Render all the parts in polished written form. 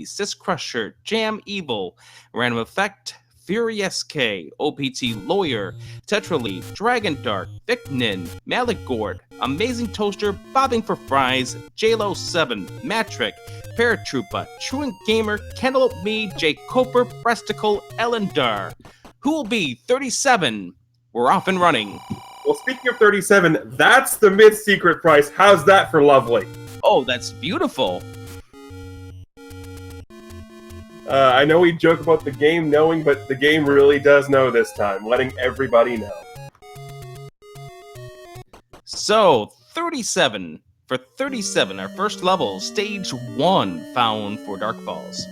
Sis Crusher, Jam Evil, Random Effect, Fury SK, OPT Lawyer, Tetraleaf, Dragon Dark, Vicnin, Maligord, Amazing Toaster, Bobbing for Fries, JLo 7, Matrick, Paratroopa, Truant Gamer, Cantaloupe Me, J. Coper, Presticle, Elendar. Who will be 37? We're off and running. Well, speaking of 37, that's the mid-secret price. How's that for lovely? Oh, that's beautiful. I know we joke about the game knowing, but the game really does know this time, letting everybody know. So, 37. For 37, our first level, Stage 1, found for Dark Falls.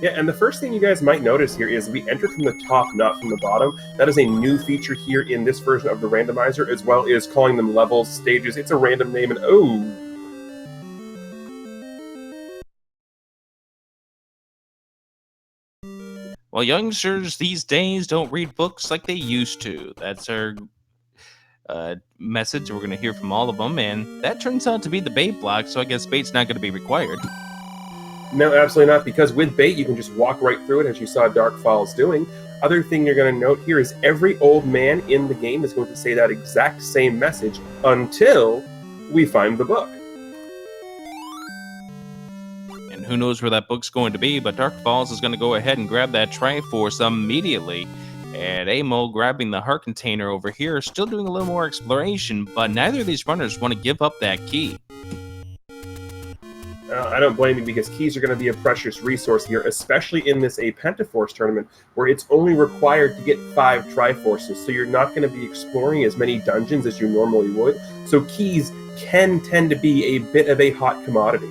Yeah, and the first thing you guys might notice here is we enter from the top, not from the bottom. That is a new feature here in this version of the randomizer, as well as calling them levels, stages. It's a random name, and oh! Well, youngsters these days don't read books like they used to. That's our message. We're going to hear from all of them, and that turns out to be the bait block, so I guess bait's not going to be required. No, absolutely not, because with bait, you can just walk right through it, as you saw Dark Falls doing. Other thing you're going to note here is every old man in the game is going to say that exact same message until we find the book. And who knows where that book's going to be, but Dark Falls is going to go ahead and grab that Triforce immediately. And Amo grabbing the heart container over here, still doing a little more exploration, but neither of these runners want to give up that key. I don't blame you, because keys are going to be a precious resource here, especially in this Pentaforce tournament, where it's only required to get 5 Triforces, so you're not going to be exploring as many dungeons as you normally would, so keys can tend to be a bit of a hot commodity.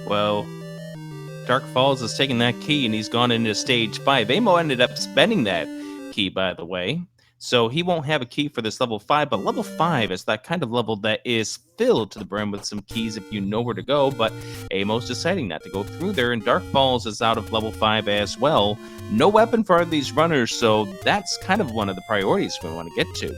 Well, Dark Falls has taken that key and he's gone into Stage 5. Amo ended up spending that key, by the way. So he won't have a key for this level 5, but level 5 is that kind of level that is filled to the brim with some keys if you know where to go, but Amo's deciding not to go through there, and Dark Falls is out of level 5 as well. No weapon for these runners, so that's kind of one of the priorities we want to get to.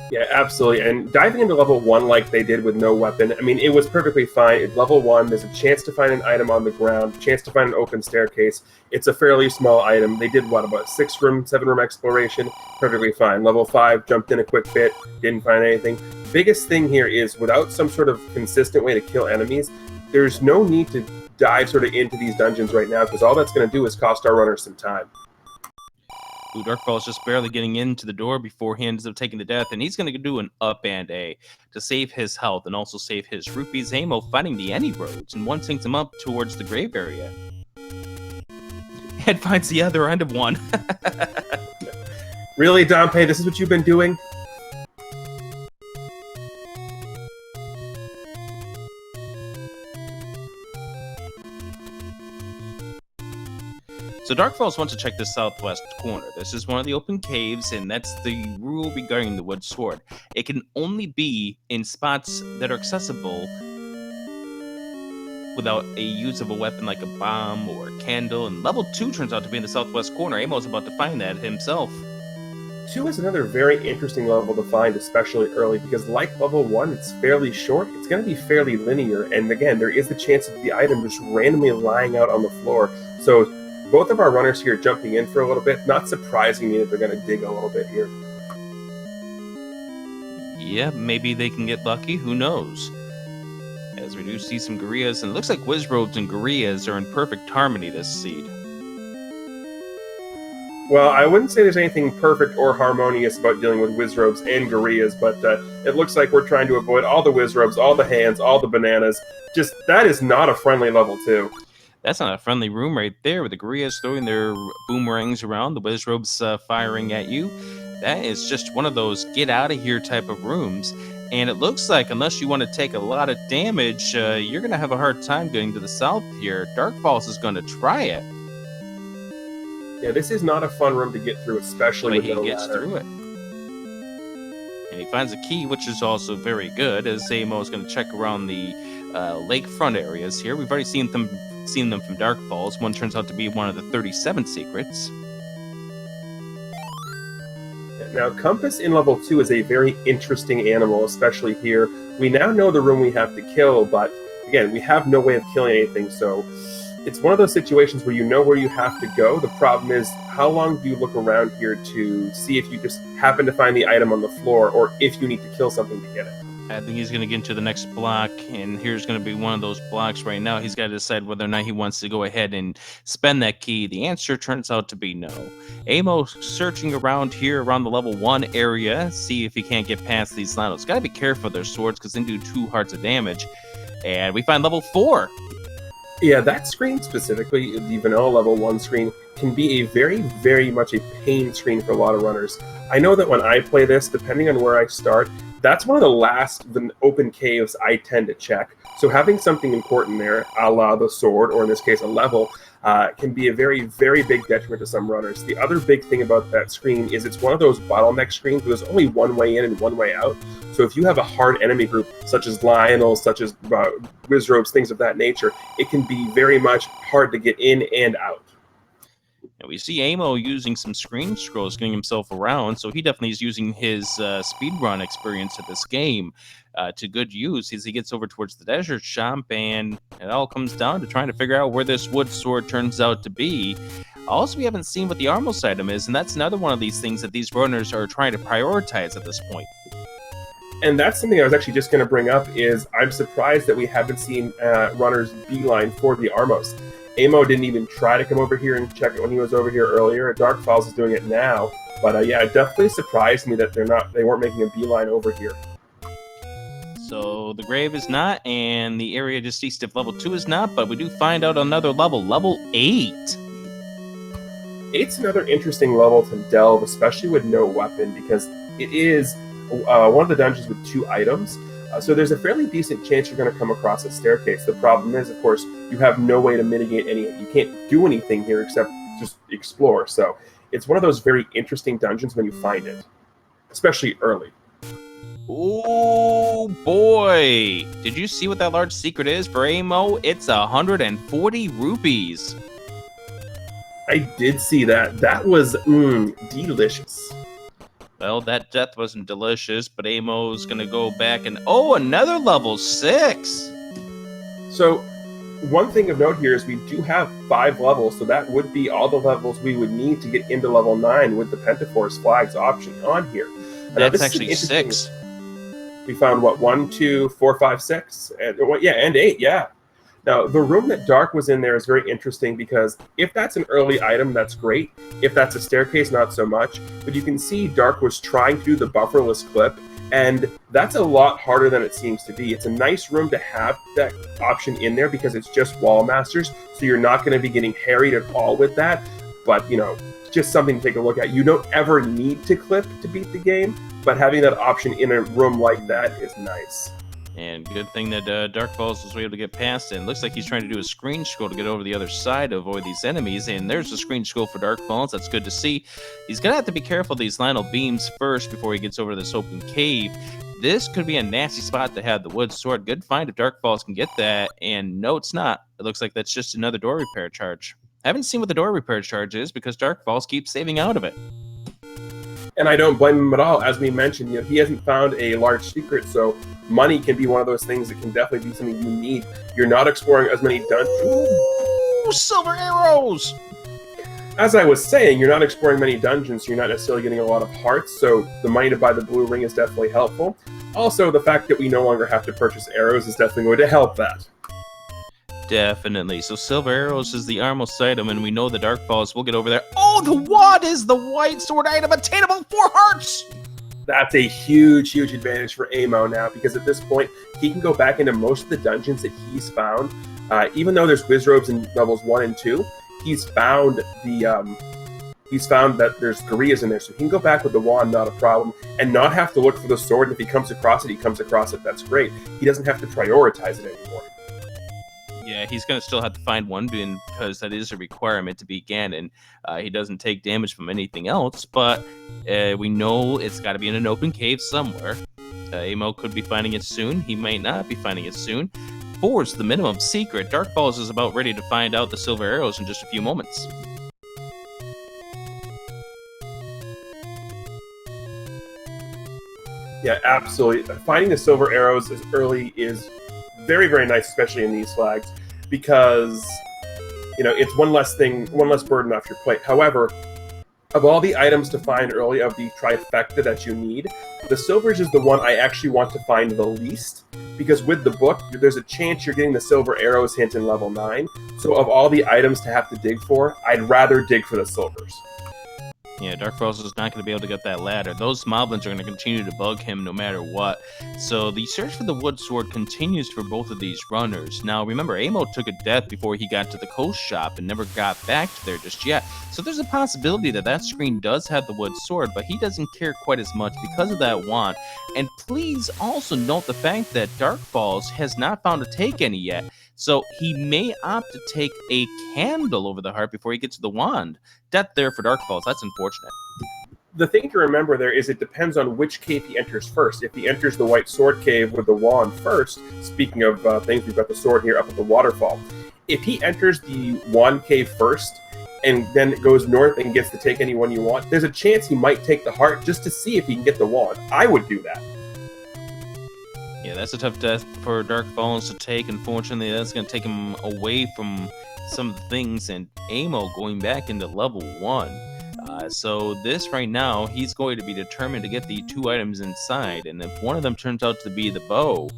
Yeah, absolutely. And diving into level 1 like they did with no weapon, I mean, it was perfectly fine. At level 1, there's a chance to find an item on the ground, a chance to find an open staircase. It's a fairly small item. They did, what, about 6-room, 7-room exploration? Perfectly fine. Level 5, jumped in a quick bit, didn't find anything. Biggest thing here is, without some sort of consistent way to kill enemies, there's no need to dive sort of into these dungeons right now, because all that's going to do is cost our runners some time. Dark Falls just barely getting into the door before he ends up taking the death, and he's going to do an up and A to save his health and also save his rupees. Amo finding the any roads, and one takes him up towards the grave area. And finds the other end of one. Really, Dompe, this is what you've been doing? So Dark Falls wants to check the southwest corner. This is one of the open caves, and that's the rule regarding the wood sword. It can only be in spots that are accessible without a use of a weapon like a bomb or a candle, and level 2 turns out to be in the southwest corner. Amo's about to find that himself. 2 is another very interesting level to find, especially early, because like level 1, it's fairly short, it's going to be fairly linear, and again, there is the chance of the item just randomly lying out on the floor. So both of our runners here jumping in for a little bit, not surprising me that they're going to dig a little bit here. Yeah, maybe they can get lucky, who knows? As we do see some Gorillaz, and it looks like Wizrobes and Gorillaz are in perfect harmony this seed. Well, I wouldn't say there's anything perfect or harmonious about dealing with Wizrobes and Gorillaz, but it looks like we're trying to avoid all the Wizrobes, all the hands, all the bananas. Just, that is not a friendly level 2. That's not a friendly room right there, with the Gorillaz throwing their boomerangs around, the Wizrobes firing at you. That is just one of those get out of here type of rooms. And it looks like unless you want to take a lot of damage, you're going to have a hard time getting to the south here. Dark Falls is going to try it. Yeah, this is not a fun room to get through, especially but with he gets through it. And he finds a key, which is also very good, as Amo is going to check around the lakefront areas here. We've already seen them from Dark Falls. One turns out to be one of the 37 secrets. Now, Compass in level 2 is a very interesting animal, especially here. We now know the room we have to kill, but again, we have no way of killing anything, so it's one of those situations where you know where you have to go. The problem is, how long do you look around here to see if you just happen to find the item on the floor, or if you need to kill something to get it? I think he's going to get into the next block, and here's going to be one of those blocks right now. He's got to decide whether or not he wants to go ahead and spend that key. The answer turns out to be no. Amo searching around here, around the level 1 area, see if he can't get past these Linos. Got to be careful with their swords, because they do 2 hearts of damage. And we find level 4. Yeah, that screen specifically, the vanilla level 1 screen, can be a very, very much a pain screen for a lot of runners. I know that when I play this, depending on where I start, that's one of the last open caves I tend to check. So having something important there, a la the sword, or in this case a level, can be a very, very big detriment to some runners. The other big thing about that screen is it's one of those bottleneck screens where there's only one way in and one way out. So if you have a hard enemy group, such as Lionels, such as Wizrobes, things of that nature, it can be very much hard to get in and out. And we see Amo using some screen scrolls, getting himself around, so he definitely is using his speedrun experience at this game to good use as he gets over towards the desert shop, and it all comes down to trying to figure out where this wood sword turns out to be. Also, we haven't seen what the Armos item is, and that's another one of these things that these runners are trying to prioritize at this point. And that's something I was actually just going to bring up, is I'm surprised that we haven't seen runners beeline for the Armos. Amo didn't even try to come over here and check it when he was over here earlier. Dark Falls is doing it now. But yeah, it definitely surprised me that they weren't making a beeline over here. So the grave is not, and the area just east of level 2 is not, but we do find out another level, level 8. 8's another interesting level to delve, especially with no weapon, because it is one of the dungeons with 2 items. So there's a fairly decent chance you're going to come across a staircase. The problem is, of course, you have no way to mitigate any. You can't do anything here except just explore. So it's one of those very interesting dungeons when you find it, especially early. Oh boy! Did you see what that large secret is for Amo? It's 140 rupees. I did see that. That was delicious. Well, that death wasn't delicious, but Amo's gonna go back and another level 6. So one thing of note here is we do have 5 levels, so that would be all the levels we would need to get into level 9 with the Pentaforce flags option on here. That's actually 6. We found what, 1, 2, 4, 5, 6, and 8. Yeah. Now, the room that Dark was in there is very interesting because if that's an early item, that's great. If that's a staircase, not so much. But you can see Dark was trying to do the bufferless clip, and that's a lot harder than it seems to be. It's a nice room to have that option in there because it's just wall masters, so you're not going to be getting harried at all with that. But, just something to take a look at. You don't ever need to clip to beat the game, but having that option in a room like that is nice. And good thing that Dark Falls was able to get past it. And looks like he's trying to do a screen scroll to get over the other side to avoid these enemies. And there's a screen scroll for Dark Falls. That's good to see. He's going to have to be careful of these Lionel beams first before he gets over this open cave. This could be a nasty spot to have the wood sword. Good find if Dark Falls can get that. And no, it's not. It looks like that's just another door repair charge. I haven't seen what the door repair charge is because Dark Falls keeps saving out of it. And I don't blame him at all. As we mentioned, he hasn't found a large secret, so money can be one of those things that can definitely be something you need. You're not exploring as many dungeons. Ooh, silver arrows! As I was saying, you're not exploring many dungeons, so you're not necessarily getting a lot of hearts, so the money to buy the blue ring is definitely helpful. Also, the fact that we no longer have to purchase arrows is definitely going to help that. Definitely. So silver arrows is the Armos item, and we know the Dark Falls will get over there. Oh, the wad is the white sword item, attainable 4 hearts! That's a huge, huge advantage for Amo now, because at this point, he can go back into most of the dungeons that he's found. Even though there's Wizrobes in levels 1 and 2, he's found that there's Gorillaz in there, so he can go back with the wand, not a problem, and not have to look for the sword. And if he comes across it, he comes across it. That's great. He doesn't have to prioritize it anymore. Yeah, he's going to still have to find one bin because that is a requirement to beat Ganon. He doesn't take damage from anything else, but we know it's got to be in an open cave somewhere. Amo could be finding it soon. He might not be finding it soon. 4 is the minimum secret. Dark Falls is about ready to find out the silver arrows in just a few moments. Yeah, absolutely. Finding the silver arrows as early is very, very nice, especially in these flags, because it's one less burden off your plate. However, of all the items to find early of the trifecta that you need, the silvers is the one I actually want to find the least, because with the book, there's a chance you're getting the silver arrows hint in level 9. So of all the items to have to dig for, I'd rather dig for the silvers. Yeah, Dark Falls is not going to be able to get that ladder. Those moblins are going to continue to bug him no matter what. So the search for the wood sword continues for both of these runners. Now, remember, Amo took a death before he got to the coast shop and never got back to there just yet. So there's a possibility that that screen does have the wood sword, but he doesn't care quite as much because of that wand. And please also note the fact that Dark Falls has not found a take any yet. So he may opt to take a candle over the heart before he gets to the wand. Death there for Dark Falls. That's unfortunate. The thing to remember there is it depends on which cave he enters first. If he enters the White Sword Cave with the wand first, speaking of things, we've got the sword here up at the waterfall. If he enters the wand cave first and then goes north and gets to take any one you want, there's a chance he might take the heart just to see if he can get the wand. I would do that. Yeah, that's a tough death for Dark Falls to take. Unfortunately, that's going to take him away from some of the things, and Amo going back into level 1. So this right now, he's going to be determined to get the 2 items inside, and if one of them turns out to be the bow,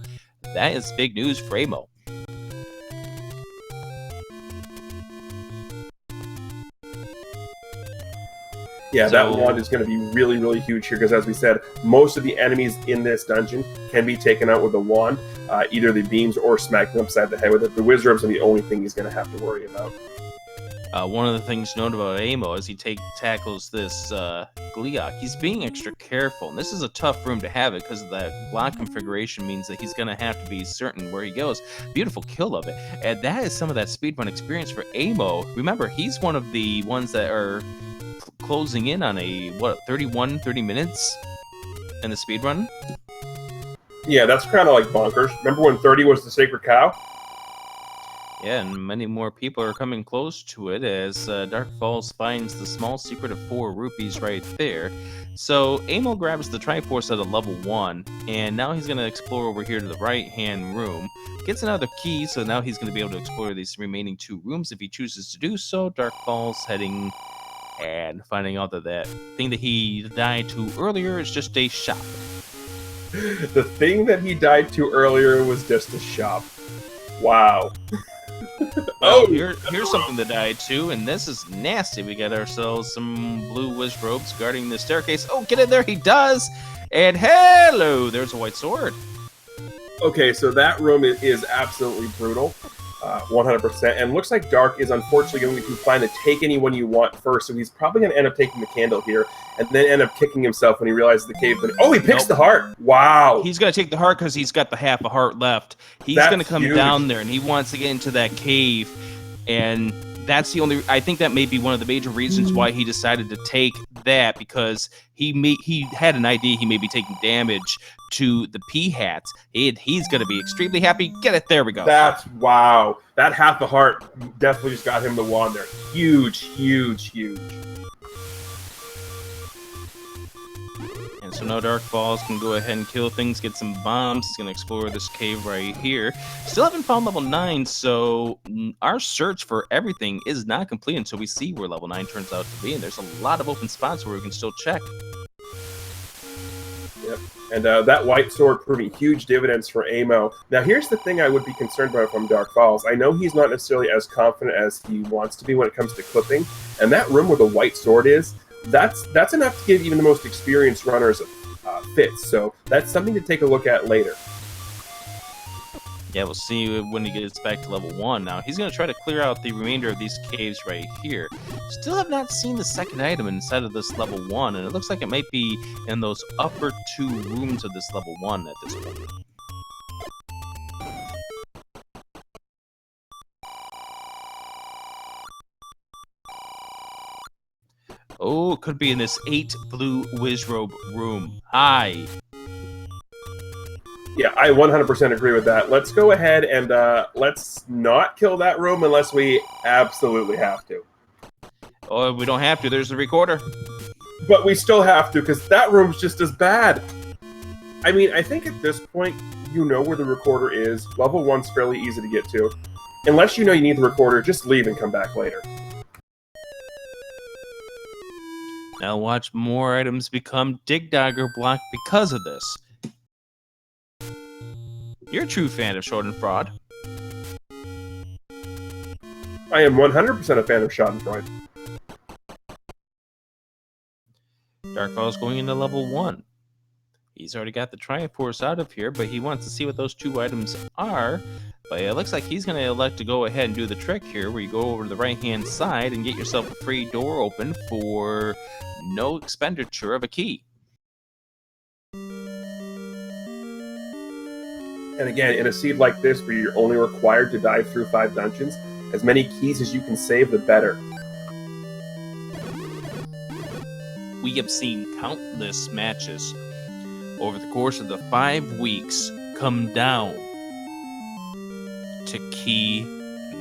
that is big news for Amo. Yeah, that wand is going to be really, really huge here because, as we said, most of the enemies in this dungeon can be taken out with a wand, either the beams or smacking them upside the head with it. The wizards are the only thing he's going to have to worry about. One of the things known about Amo as he tackles this Gliok, he's being extra careful. And this is a tough room to have it because of that block configuration means that he's going to have to be certain where he goes. Beautiful kill of it. And that is some of that speedrun experience for Amo. Remember, he's one of the ones that are closing in on a 30 minutes in the speedrun. Yeah, that's kind of like bonkers. Remember when 30 was the sacred cow? Yeah, and many more people are coming close to it as Dark Falls finds the small secret of 4 rupees right there. So Amo grabs the Triforce at a level 1, and now he's going to explore over here to the right-hand room. Gets another key, so now he's going to be able to explore these remaining 2 rooms if he chooses to do so. Dark Falls heading and finding out that that thing that he died to earlier is just a shop. The thing that he died to earlier was just a shop. Wow. Here's something to die to, and this is nasty. We got ourselves some blue wiz robes guarding the staircase. Oh, get in there, he does! And hello, there's a white sword. Okay, so that room is absolutely brutal. 100%. And looks like Dark is unfortunately going to find the take anyone you want first, so he's probably going to end up taking the candle here, and then end up kicking himself when he realizes the cave. Oh, he picks the heart! Wow! He's going to take the heart because he's got the half a heart left. He's going to come down there, and he wants to get into that cave, and that's the only... I think that may be one of the major reasons why he decided to take that, because he had an idea he may be taking damage to the P-hats. He's going to be extremely happy. Get it. There we go. Wow. That half a heart definitely just got him the wand there. Huge, huge, huge. And so now Dark Falls can go ahead and kill things, get some bombs. He's going to explore this cave right here. Still haven't found level 9, so our search for everything is not complete until we see where level 9 turns out to be. And there's a lot of open spots where we can still check. Yep. And that white sword proving huge dividends for Amo. Now, here's the thing I would be concerned about from Dark Falls. I know he's not necessarily as confident as he wants to be when it comes to clipping. And that room where the white sword is, that's enough to give even the most experienced runners fits. So that's something to take a look at later. Yeah, we'll see when he gets back to level 1. Now, he's going to try to clear out the remainder of these caves right here. Still have not seen the second item inside of this level 1, and it looks like it might be in those upper 2 rooms of this level 1 at this point. Oh, it could be in this 8 blue wizrobe room. Hi. Yeah, I 100% agree with that. Let's go ahead and let's not kill that room unless we absolutely have to. Oh, we don't have to. There's the recorder. But we still have to, because that room's just as bad. I mean, I think at this point, you know where the recorder is. Level 1's fairly easy to get to. Unless you know you need the recorder, just leave and come back later. Now watch more items become Dig Dagger block because of this. You're a true fan of Schadenfreude. I am 100% a fan of Schadenfreude. Darkfall's going into level 1. He's already got the Triforce out of here, but he wants to see what those two items are. But it looks like he's going to elect to go ahead and do the trick here, where you go over to the right-hand side and get yourself a free door open for no expenditure of a key. And again, in a seed like this, where you're only required to dive through 5 dungeons, as many keys as you can save, the better. We have seen countless matches over the course of the 5 weeks come down to key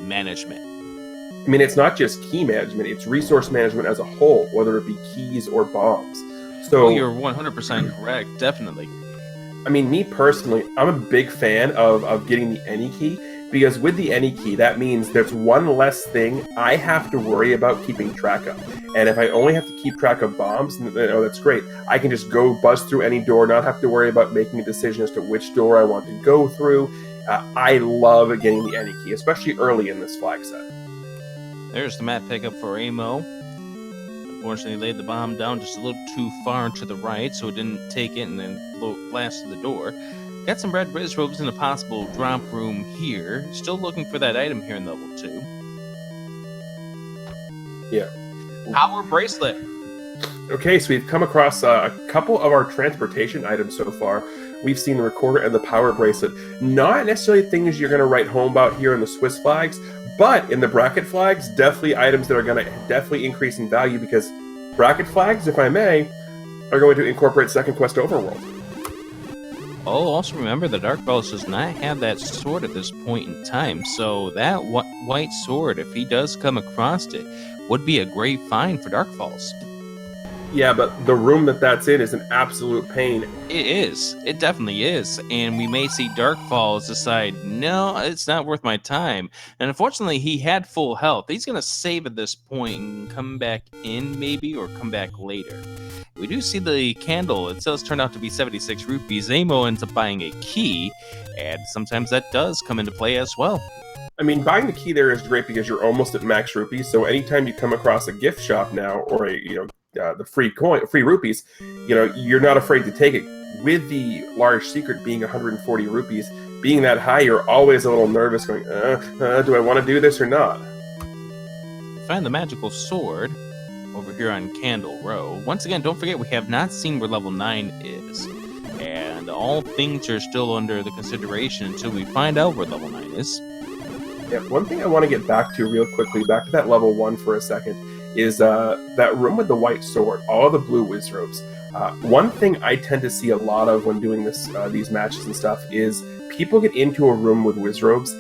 management. I mean, it's not just key management, it's resource management as a whole, whether it be keys or bombs. So you're 100% correct, definitely. I mean, me personally, I'm a big fan of getting the any key, because with the any key, that means there's one less thing I have to worry about keeping track of. And if I only have to keep track of bombs, that's great. I can just go buzz through any door, not have to worry about making a decision as to which door I want to go through. I love getting the any key, especially early in this flag set. There's the map pickup for Amo. Unfortunately, laid the bomb down just a little too far to the right, so it didn't take it and then blasted the door. Got some red Riz robes in a possible drop room here. Still looking for that item here in level 2. Yeah. Power bracelet. Okay, so we've come across a couple of our transportation items so far. We've seen the recorder and the power bracelet. Not necessarily things you're going to write home about here in the Swiss flags, but in the bracket flags, definitely items that are going to definitely increase in value, because bracket flags, if I may, are going to incorporate Second Quest Overworld. Oh, also remember the Dark Falls does not have that sword at this point in time, so that white sword, if he does come across it, would be a great find for Dark Falls. Yeah, but the room that's in is an absolute pain. It is. It definitely is. And we may see Dark Falls decide, no, it's not worth my time. And unfortunately, he had full health. He's going to save at this point and come back in maybe, or come back later. We do see the candle. It does turn out to be 76 rupees. Amo ends up buying a key, and sometimes that does come into play as well. I mean, buying the key there is great because you're almost at max rupees. So anytime you come across a gift shop now, or the free rupees, you're not afraid to take it. With the large secret being 140 rupees, being that high, you're always a little nervous, going, do I want to do this or not? Find the magical sword over here on Candle Row. Once again, don't forget, we have not seen where level 9 is. And all things are still under the consideration until we find out where level 9 is. Yeah, one thing I want to get back to real quickly, back to that level 1 for a second, is that room with the white sword, all the blue whiz robes. One thing I tend to see a lot of when doing these matches and stuff is people get into a room with whiz robes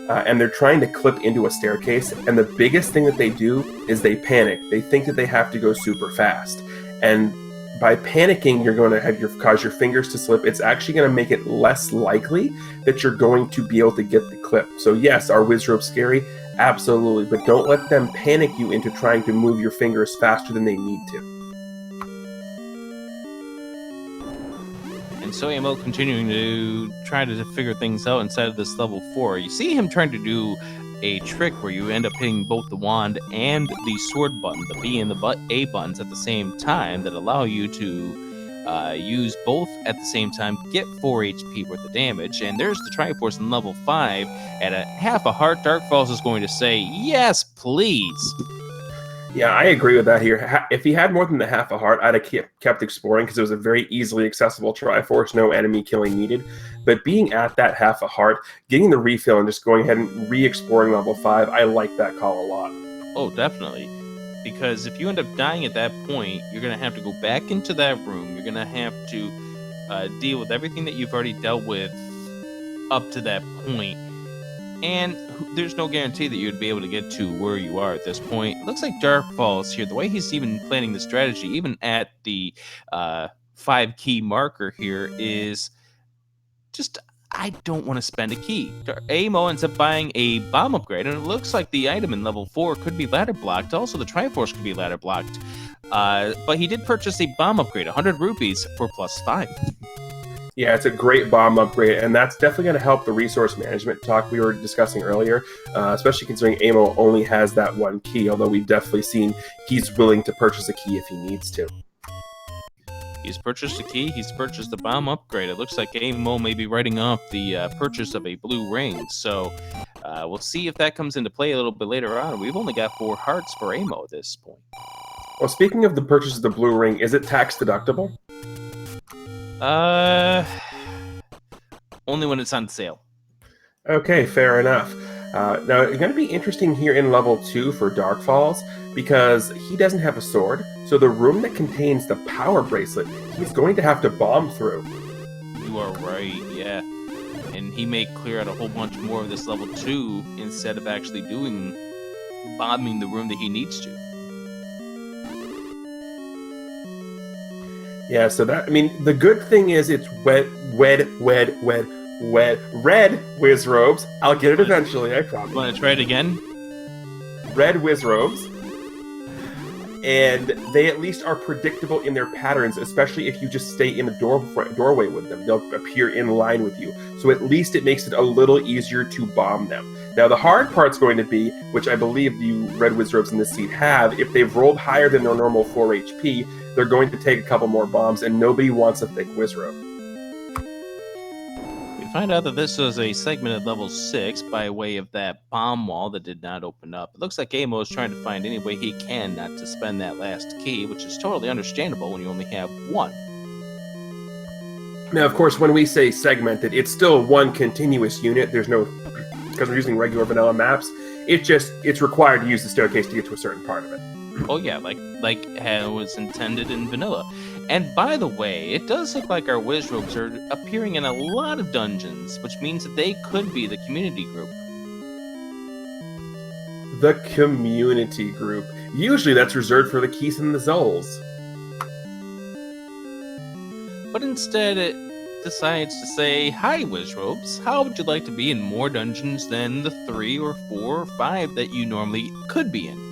and they're trying to clip into a staircase, and the biggest thing that they do is they panic. They think that they have to go super fast, and by panicking, you're going to cause your fingers to slip. It's actually going to make it less likely that you're going to be able to get the clip. So yes, are whiz robes scary? Absolutely, but don't let them panic you into trying to move your fingers faster than they need to. And so Amo continuing to try to figure things out inside of this level 4. You see him trying to do a trick where you end up hitting both the wand and the sword button, the B and the A buttons at the same time, that allow you to use both at the same time, get 4 HP worth of damage. And there's the Triforce in level 5 at a half a heart. Dark Falls is going to say, yes, please. Yeah, I agree with that here. If he had more than the half a heart, I'd have kept exploring, because it was a very easily accessible Triforce, no enemy killing needed. But being at that half a heart, getting the refill and just going ahead and re-exploring level 5, I like that call a lot. Oh, definitely. Because if you end up dying at that point, you're going to have to go back into that room. You're going to have to deal with everything that you've already dealt with up to that point. And there's no guarantee that you'd be able to get to where you are at this point. It looks like Dark Falls here, the way he's even planning the strategy, even at the 5 key marker here, is just I don't want to spend a key. Amo ends up buying a bomb upgrade, and it looks like the item in level 4 could be ladder blocked. Also, the Triforce could be ladder blocked. But he did purchase a bomb upgrade, 100 rupees for +5. Yeah, it's a great bomb upgrade, and that's definitely going to help the resource management talk we were discussing earlier, especially considering Amo only has that one key, although we've definitely seen he's willing to purchase a key if he needs to. He's purchased a key, he's purchased the bomb upgrade. It looks like Amo may be writing off the purchase of a blue ring, so we'll see if that comes into play a little bit later on. We've only got 4 hearts for Amo at this point. Well, speaking of the purchase of the blue ring, is it tax deductible? Only when it's on sale. Okay, fair enough. Now, it's going to be interesting here in level 2 for Dark Falls, because he doesn't have a sword, so the room that contains the power bracelet, he's going to have to bomb through. You are right, yeah. And he may clear out a whole bunch more of this level 2 instead of actually bombing the room that he needs to. Yeah, so that, I mean, the good thing is it's red whiz robes. I'll get it eventually, I promise. Want to try it again? Red whiz robes. And they at least are predictable in their patterns, especially if you just stay in the doorway with them. They'll appear in line with you. So at least it makes it a little easier to bomb them. Now, the hard part's going to be, which I believe you red whiz robes in this seat have, if they've rolled higher than their normal 4 HP, they're going to take a couple more bombs, and nobody wants a thick whiz robe. We find out that this was a segment at level 6 by way of that bomb wall that did not open up. It looks like Amo is trying to find any way he can not to spend that last key, which is totally understandable when you only have 1. Now, of course, when we say segmented, it's still one continuous unit. There's no, because we're using regular vanilla maps, it's required to use the staircase to get to a certain part of it. Oh yeah, like how it was intended in vanilla. And by the way, it does look like our whiz robes are appearing in a lot of dungeons, which means that they could be the community group. The community group. Usually that's reserved for the Keys and the Zols. But instead it decides to say, "Hi, whiz robes, how would you like to be in more dungeons than the 3 or 4 or 5 that you normally could be in?"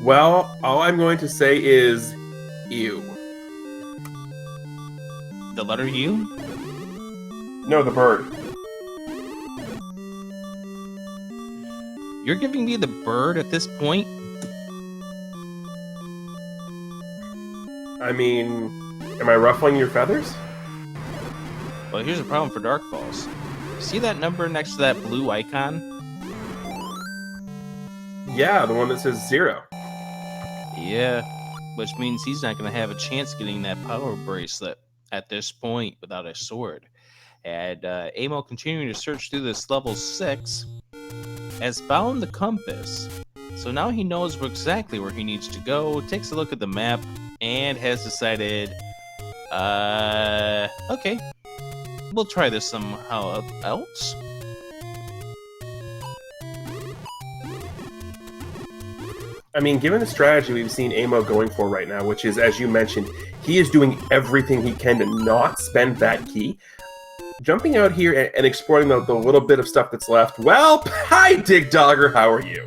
Well, all I'm going to say is, ew. The letter U? No, the bird. You're giving me the bird at this point? I mean, am I ruffling your feathers? Well, here's a problem for Dark Falls. See that number next to that blue icon? Yeah, the one that says 0. Yeah, which means he's not going to have a chance getting that power bracelet at this point without a sword. And Amo, continuing to search through this level 6, has found the compass. So now he knows exactly where he needs to go, takes a look at the map, and has decided, okay, we'll try this somehow else. I mean, given the strategy we've seen Amo going for right now, which is, as you mentioned, he is doing everything he can to not spend that key. Jumping out here and exploring the little bit of stuff that's left. Well, hi, Dig Dogger, how are you?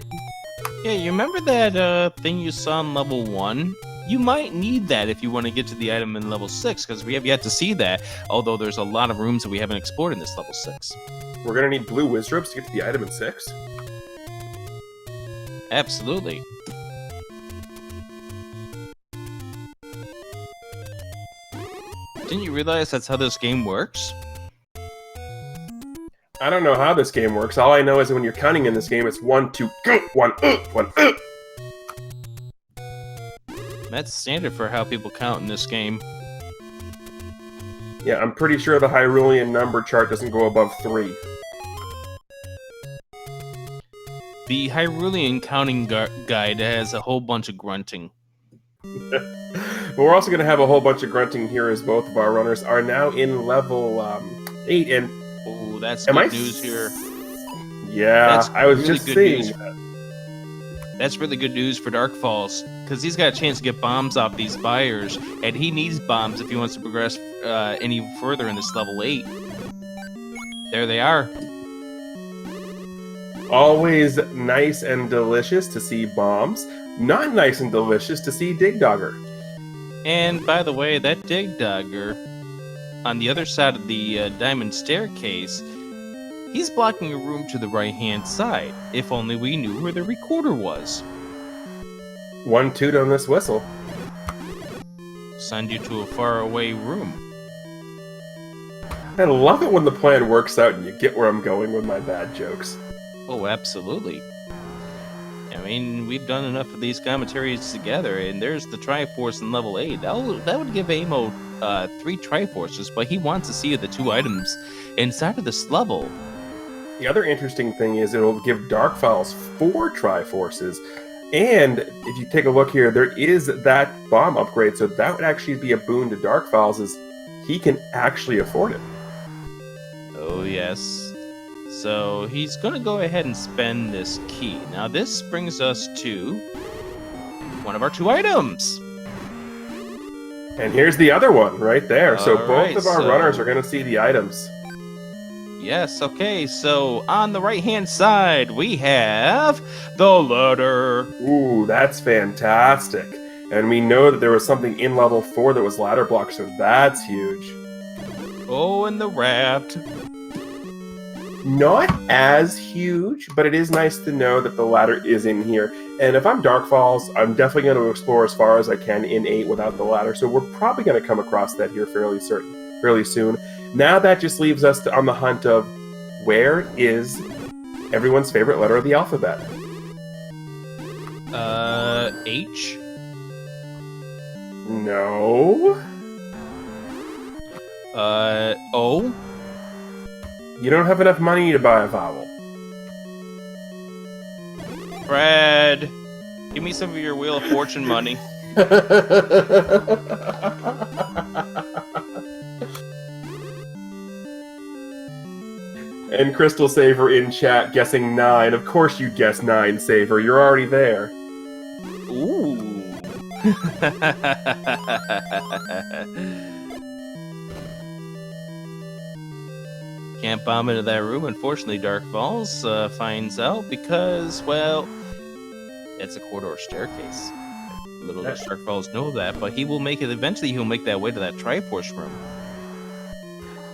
Yeah, you remember that thing you saw in level 1? You might need that if you want to get to the item in level 6, because we have yet to see that, although there's a lot of rooms that we haven't explored in this level 6. We're going to need blue whiz robes to get to the item in 6? Absolutely. Didn't you realize that's how this game works? I don't know how this game works. All I know is that when you're counting in this game, it's 1, 2, go, 1, 1, That's standard for how people count in this game. Yeah, I'm pretty sure the Hyrulean number chart doesn't go above 3. The Hyrulean counting guide has a whole bunch of grunting. But we're also going to have a whole bunch of grunting here as both of our runners are now in level 8. And oh, that's good news here. Yeah, That's I was really just good saying news. that. That's really good news for Dark Falls, because he's got a chance to get bombs off these buyers, and he needs bombs if he wants to progress any further in this level 8. There they are. Always nice and delicious to see bombs. Not nice and delicious to see Dig Dogger. And by the way, that Dig Dogger, on the other side of the diamond staircase, he's blocking a room to the right-hand side. If only we knew where the recorder was. One toot on this whistle. Send you to a faraway room. I love it when the plan works out and you get where I'm going with my bad jokes. Oh, absolutely. I mean, we've done enough of these commentaries together, and there's the Triforce in level 8. That would give Amo 3 Triforces, but he wants to see the 2 items inside of this level. The other interesting thing is it'll give Dark Falls 4 Triforces, and if you take a look here, there is that bomb upgrade, so that would actually be a boon to Dark Falls, as he can actually afford it. Oh, yes. So he's going to go ahead and spend this key. Now this brings us to one of our 2 items. And here's the other one right there. So both Alright, of our runners are going to see the items. Yes, okay. So on the right-hand side, we have the ladder. Ooh, that's fantastic. And we know that there was something in level 4 that was ladder block, so that's huge. Oh, and the raft. Not as huge, but it is nice to know that the ladder is in here. And if I'm Dark Falls, I'm definitely going to explore as far as I can in 8 without the ladder. So we're probably going to come across that here fairly soon. Now that just leaves us on the hunt of where is everyone's favorite letter of the alphabet? H? No. O? You don't have enough money to buy a vowel. Fred, give me some of your Wheel of Fortune money. And Crystal Saver in chat guessing 9. Of course you'd guess 9, Saver. You're already there. Ooh. Can't bomb into that room, unfortunately. Dark Falls finds out because, well, it's a corridor staircase. Little does Dark Falls know that, but he will make it. Eventually, he'll make that way to that Triforce room.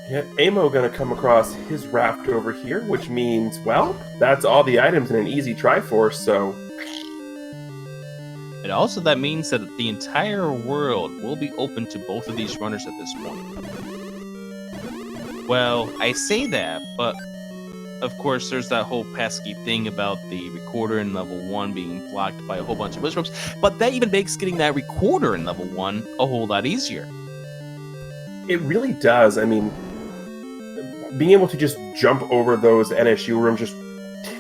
Yeah, Amo gonna come across his raft over here, which means, well, that's all the items in an easy Triforce, so... And also that means that the entire world will be open to both of these runners at this point. Well, I say that, but of course there's that whole pesky thing about the recorder in level 1 being blocked by a whole bunch of wizards, but that even makes getting that recorder in level 1 a whole lot easier. It really does. I mean, being able to just jump over those NSU rooms, just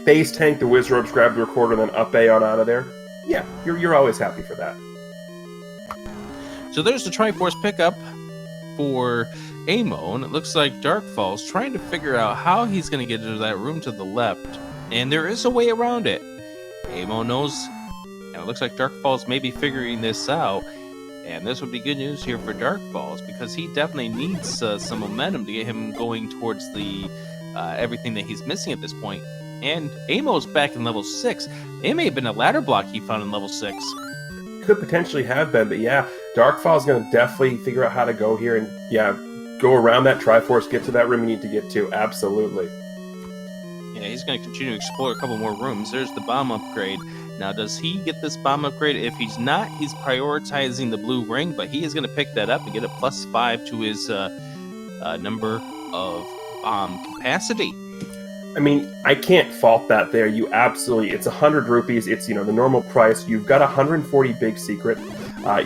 face tank the wizards, grab the recorder, and then up A on out of there. Yeah, you're always happy for that. So there's the Triforce pickup for Amo, and it looks like Dark Falls trying to figure out how he's going to get into that room to the left, and there is a way around it. Amo knows, and it looks like Dark Falls may be figuring this out, and this would be good news here for Dark Falls, because he definitely needs some momentum to get him going towards the everything that he's missing at this point. And Amo's back in level 6. It may have been a ladder block he found in level 6. Could potentially have been, but yeah, Dark Falls going to definitely figure out how to go here and, yeah, go around that Triforce, get to that room you need to get to. Absolutely. Yeah, he's going to continue to explore a couple more rooms. There's the bomb upgrade. Now, does he get this bomb upgrade? If he's not, he's prioritizing the blue ring, but he is going to pick that up and get a +5 to his number of bomb capacity. I mean, I can't fault that there. You absolutely, it's 100 rupees. It's, the normal price. You've got 140 big secret.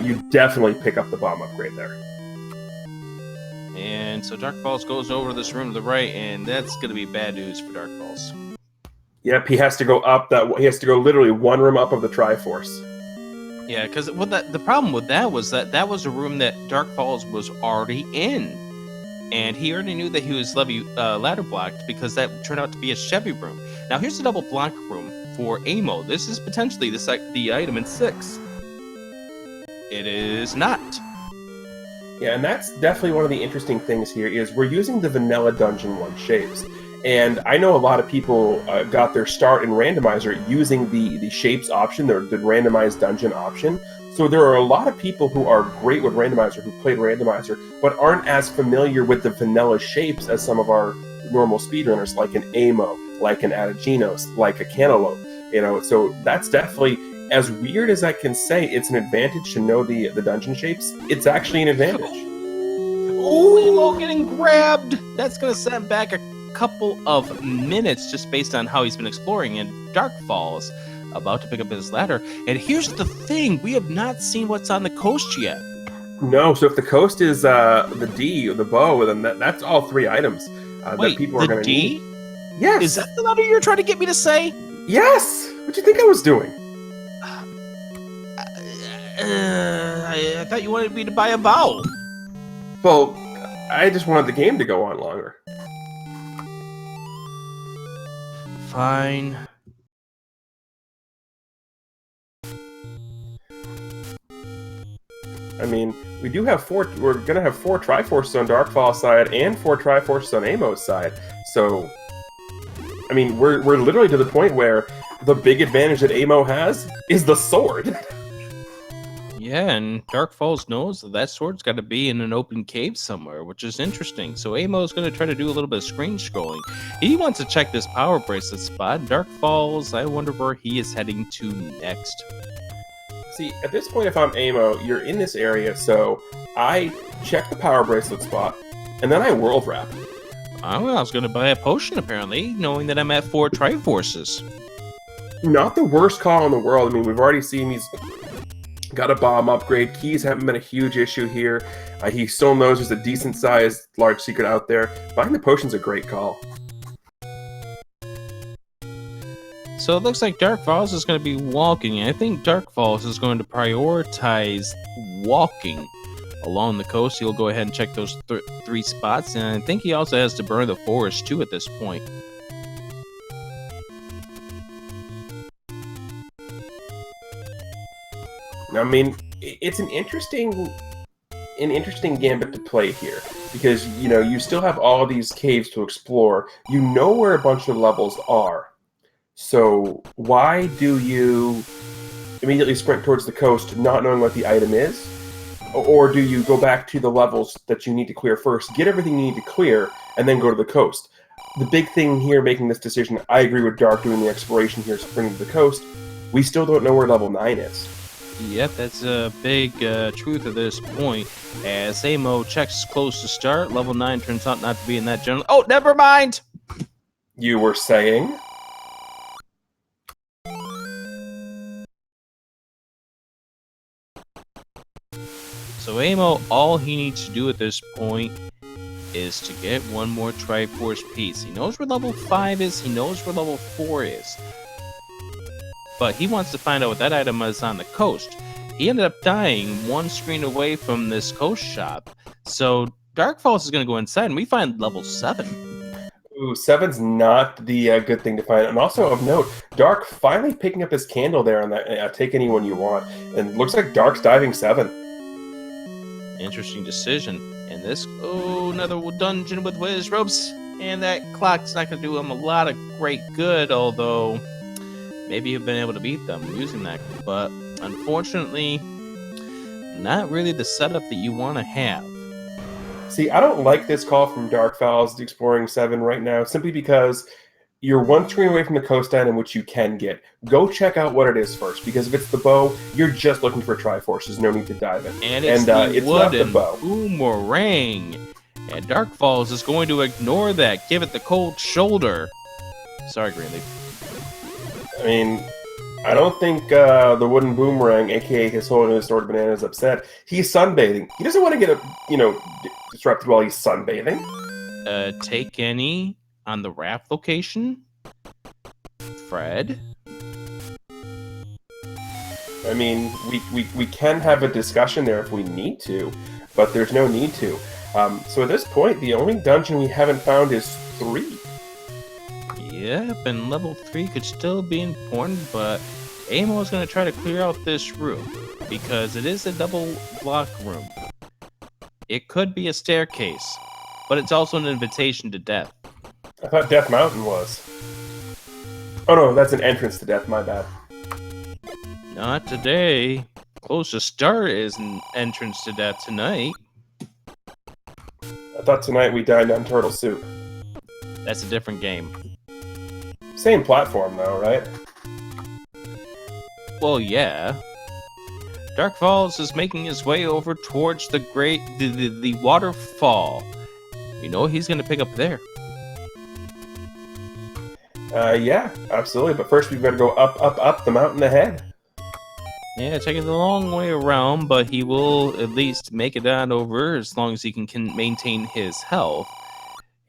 You definitely pick up the bomb upgrade there. And so Dark Falls goes over to this room to the right, and that's going to be bad news for Dark Falls. Yep, he has to go up that. He has to go literally one room up of the Triforce. Yeah, because the problem with that was that was a room that Dark Falls was already in. and he already knew that he was ladder blocked because that turned out to be a Chevy room. Now here's a double block room for Amo. This is potentially the item in 6. It is not. Yeah, and that's definitely one of the interesting things here is we're using the vanilla Dungeon 1 shapes. And I know a lot of people got their start in Randomizer using the shapes option, the randomized dungeon option. So there are a lot of people who are great with Randomizer, who played Randomizer, but aren't as familiar with the vanilla shapes as some of our normal speedrunners, like an Amo, like an Adaginos, like a Cantaloupe. So that's definitely, as weird as I can say, it's an advantage to know the dungeon shapes. It's actually an advantage. Oh, Amo getting grabbed! That's gonna set him back a couple of minutes just based on how he's been exploring in Dark Falls. About to pick up his ladder. And here's the thing, we have not seen what's on the coast yet. No, so if the coast is the D, or the bow, then that's all 3 items that people are going to need. Yes! Is that the letter you're trying to get me to say? Yes! What do you think I was doing? I thought you wanted me to buy a bow. Well, I just wanted the game to go on longer. Fine. I mean, we do have 4. We're gonna have 4 Triforces on Darkfall's side and 4 Triforces on Amo's side. So, I mean, we're literally to the point where the big advantage that Amo has is the sword. Yeah, and Dark Falls knows that sword's got to be in an open cave somewhere, which is interesting. So Amo's going to try to do a little bit of screen scrolling. He wants to check this power bracelet spot. Dark Falls, I wonder where he is heading to next. See, at this point, if I'm Amo, you're in this area, so I check the power bracelet spot, and then I world wrap. Oh, well, I was going to buy a potion, apparently, knowing that I'm at 4 Triforces. Not the worst call in the world. I mean, we've already seen he's got a bomb upgrade. Keys haven't been a huge issue here. He still knows there's a decent-sized large secret out there. Buying the potion's a great call. So it looks like Dark Falls is going to be walking, and I think Dark Falls is going to prioritize walking along the coast. He'll go ahead and check those 3 spots, and I think he also has to burn the forest too at this point. I mean, it's an interesting gambit to play here because you still have all these caves to explore. You know where a bunch of levels are. So why do you immediately sprint towards the coast not knowing what the item is? Or do you go back to the levels that you need to clear first, get everything you need to clear, and then go to the coast? The big thing here making this decision, I agree with Dark doing the exploration here, sprinting to the coast. We still don't know where level 9 is. Yep, that's a big truth at this point. As Amo checks close to start, level 9 turns out not to be in that general... Oh, never mind! You were saying? So Amo, all he needs to do at this point is to get one more Triforce piece. He knows where level 5 is, he knows where level 4 is. But he wants to find out what that item is on the coast. He ended up dying 1 screen away from this coast shop. So Dark Falls is going to go inside and we find level 7. Ooh, 7's not the good thing to find. And also of note, Dark finally picking up his candle there on that take anyone you want. And looks like Dark's diving 7. Interesting decision. And this, another dungeon with whiz ropes. And that clock's not going to do him a lot of great good, although maybe you've been able to beat them using that. But unfortunately, not really the setup that you want to have. See, I don't like this call from Dark Falls exploring 7 right now, simply because you're 1 screen away from the coast item, which you can get. Go check out what it is first, because if it's the bow, you're just looking for Triforces. No need to dive in. And it's the it's not the bow. Boomerang. And Dark Falls is going to ignore that. Give it the cold shoulder. Sorry, Greenleaf. I mean, I don't think the wooden boomerang, aka his holding his sword banana, is upset. He's sunbathing. He doesn't want to get disrupted while he's sunbathing. Take any on the raft location, Fred. I mean, we can have a discussion there if we need to, but there's no need to. So at this point, the only dungeon we haven't found is 3. Yep, and level 3 could still be important, but Amo is going to try to clear out this room because it is a double block room. It could be a staircase, but it's also an invitation to death. I thought Death Mountain was. Oh no, that's an entrance to death, my bad. Not today. Closest start is an entrance to death tonight. I thought tonight we dined on turtle soup. That's a different game. Same platform though, right? Well, yeah. Dark Falls is making his way over towards the the waterfall. You know he's gonna pick up there. Yeah, absolutely. But first we've got to go up the mountain ahead. Yeah, taking the long way around, but he will at least make it on over as long as he can maintain his health.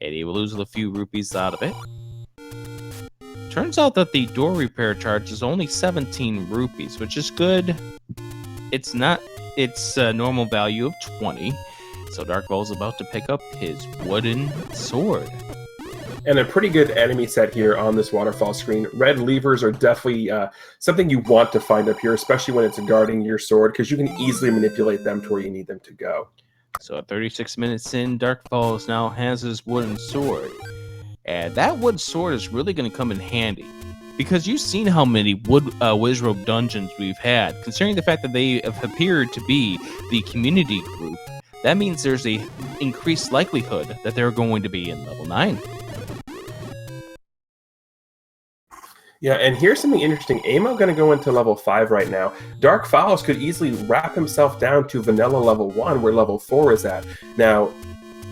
And he will lose a few rupees out of it. Turns out that the door repair charge is only 17 rupees, which is good. It's not its normal value of 20. So Darkfall is about to pick up his wooden sword. And a pretty good enemy set here on this waterfall screen. Red levers are definitely something you want to find up here, especially when it's guarding your sword, because you can easily manipulate them to where you need them to go. So at 36 minutes in, Darkfalls now has his wooden sword. And that wood sword is really going to come in handy. Because you've seen how many Wizrobe dungeons we've had. Considering the fact that they have appeared to be the community group, that means there's a increased likelihood that they're going to be in level 9. Yeah, and here's something interesting. Amo going to go into level 5 right now. Dark Falls could easily wrap himself down to vanilla level 1, where level 4 is at. Now,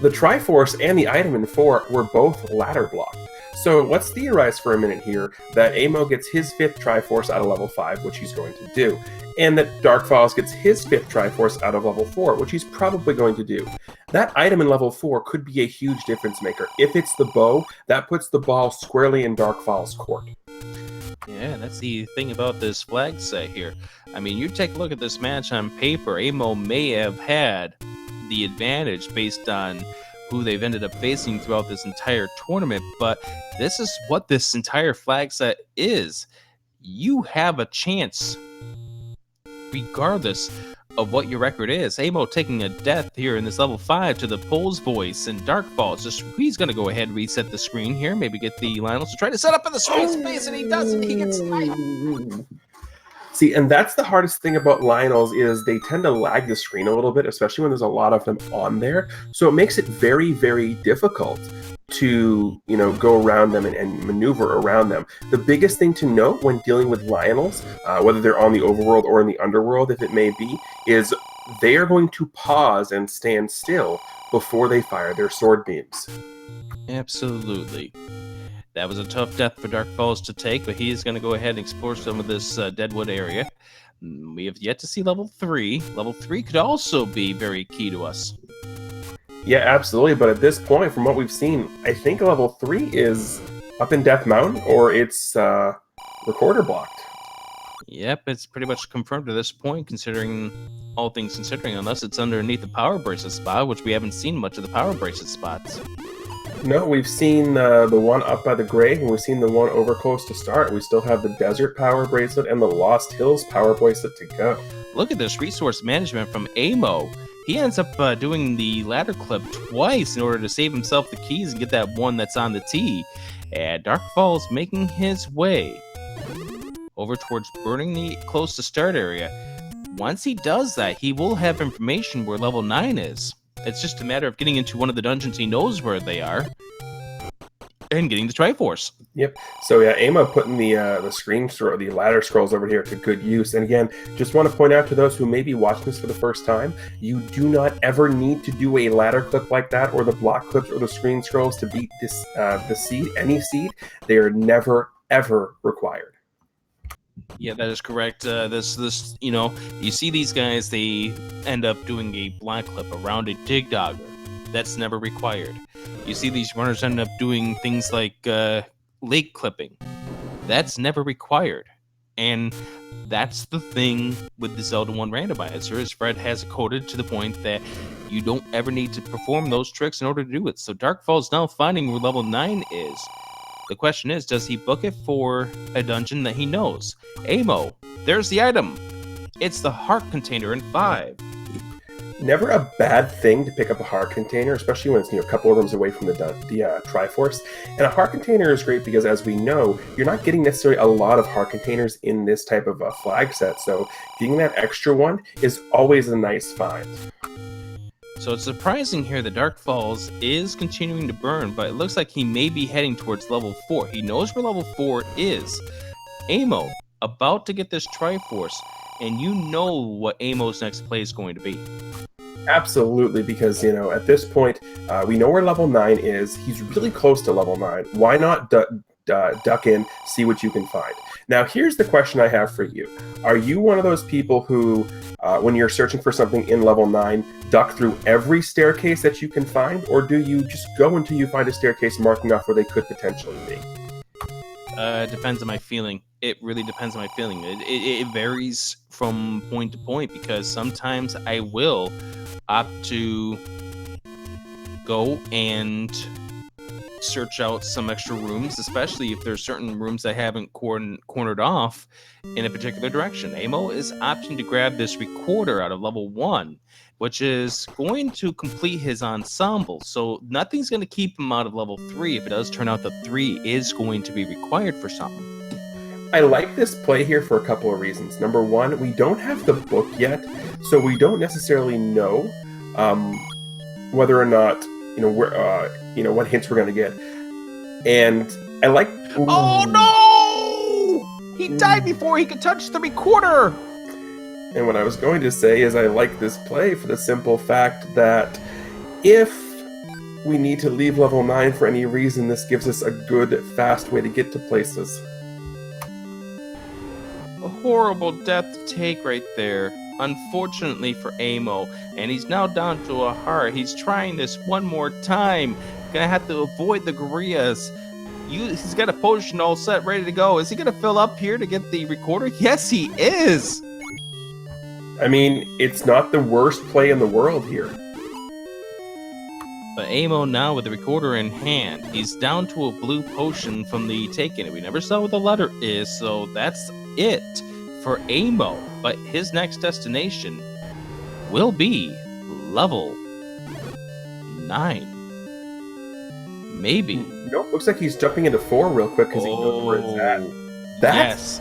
the Triforce and the item in 4 were both ladder blocked. So let's theorize for a minute here that Amo gets his 5th Triforce out of level 5, which he's going to do. And that Dark Falls gets his 5th Triforce out of level 4, which he's probably going to do. That item in level 4 could be a huge difference maker. If it's the bow, that puts the ball squarely in Dark Falls' court. Yeah, that's the thing about this flag set here. I mean, you take a look at this match on paper, Amo may have had the advantage based on who they've ended up facing throughout this entire tournament, but this is what this entire flag set is. You have a chance, regardless of what your record is. Amo taking a death here in this level 5 to the Pole's Voice and Darkfall. He's going to go ahead and reset the screen here, maybe get the Lionels to try to set up in the sweet space, and he doesn't. He gets sniped. See, and that's the hardest thing about Lionels is they tend to lag the screen a little bit, especially when there's a lot of them on there. So it makes it very, very difficult to, go around them and maneuver around them. The biggest thing to note when dealing with Lionels, whether they're on the overworld or in the underworld, if it may be, is they are going to pause and stand still before they fire their sword beams. Absolutely. That was a tough death for Dark Falls to take, but he is going to go ahead and explore some of this Deadwood area. We have yet to see level 3. Level 3 could also be very key to us. Yeah, absolutely. But at this point, from what we've seen, I think level 3 is up in Death Mountain or it's recorder blocked. Yep, it's pretty much confirmed at this point, considering all things considering, unless it's underneath the power bracelet spot, which we haven't seen much of the power bracelet spots. No, we've seen the one up by the grave, and we've seen the one over close to start. We still have the Desert Power Bracelet and the Lost Hills Power Bracelet to go. Look at this resource management from Amo. He ends up doing the ladder clip twice in order to save himself the keys and get that one that's on the tee. And Darkfall's making his way over towards burning the close to start area. Once he does that, he will have information where level 9 is. It's just a matter of getting into one of the dungeons he knows where they are and getting the Triforce. Yep. So yeah, Amo putting the the ladder scrolls over here to good use. And again, just want to point out to those who may be watching this for the first time, you do not ever need to do a ladder clip like that, or the block clips, or the screen scrolls to beat this the seed, any seed. They are never ever required. Yeah, that is correct. You see these guys, they end up doing a block clip around a dig dogger. That's never required. You see these runners end up doing things like lake clipping. That's never required. And that's the thing with the Zelda 1 randomizer, is Fred has it coded to the point that you don't ever need to perform those tricks in order to do it. So Darkfall's now finding where level 9 is. The question is, does he book it for a dungeon that he knows? Amo, there's the item. It's the heart container in 5. Never a bad thing to pick up a heart container, especially when it's a couple of rooms away from the Triforce. And a heart container is great because, as we know, you're not getting necessarily a lot of heart containers in this type of flag set. So getting that extra one is always a nice find. So it's surprising here that Dark Falls is continuing to burn, but it looks like he may be heading towards level 4. He knows where level 4 is. Amo, about to get this Triforce, and you know what Amo's next play is going to be. Absolutely, because, at this point, we know where level 9 is. He's really close to level 9. Why not duck in, see what you can find? Now, here's the question I have for you. Are you one of those people who, when you're searching for something in level 9, duck through every staircase that you can find? Or do you just go until you find a staircase marking off where they could potentially be? It depends on my feeling. It really depends on my feeling. It varies from point to point, because sometimes I will opt to go and search out some extra rooms, especially if there's certain rooms I haven't cornered off in a particular direction. Amo is opting to grab this recorder out of level 1, which is going to complete his ensemble. So nothing's going to keep him out of level 3 if it does turn out that 3 is going to be required for something. I like this play here for a couple of reasons. Number one, we don't have the book yet, so we don't necessarily know whether or not what hints we're going to get. And I like. Ooh. Oh no! He died before he could touch the recorder. And what I was going to say is I like this play for the simple fact that if we need to leave level 9 for any reason, this gives us a good, fast way to get to places. A horrible death to take right there, unfortunately for Amo, and he's now down to a heart. He's trying this one more time. Gonna have to avoid the gorillas. He's got a potion all set, ready to go. Is he gonna fill up here to get the recorder? Yes, he is! I mean, it's not the worst play in the world here. But Amo now with the recorder in hand. He's down to a blue potion from the Taken. We never saw what the letter is, so that's it for Amo. But his next destination will be level 9. Maybe. Nope, looks like he's jumping into 4 real quick because he knows where it's at. That's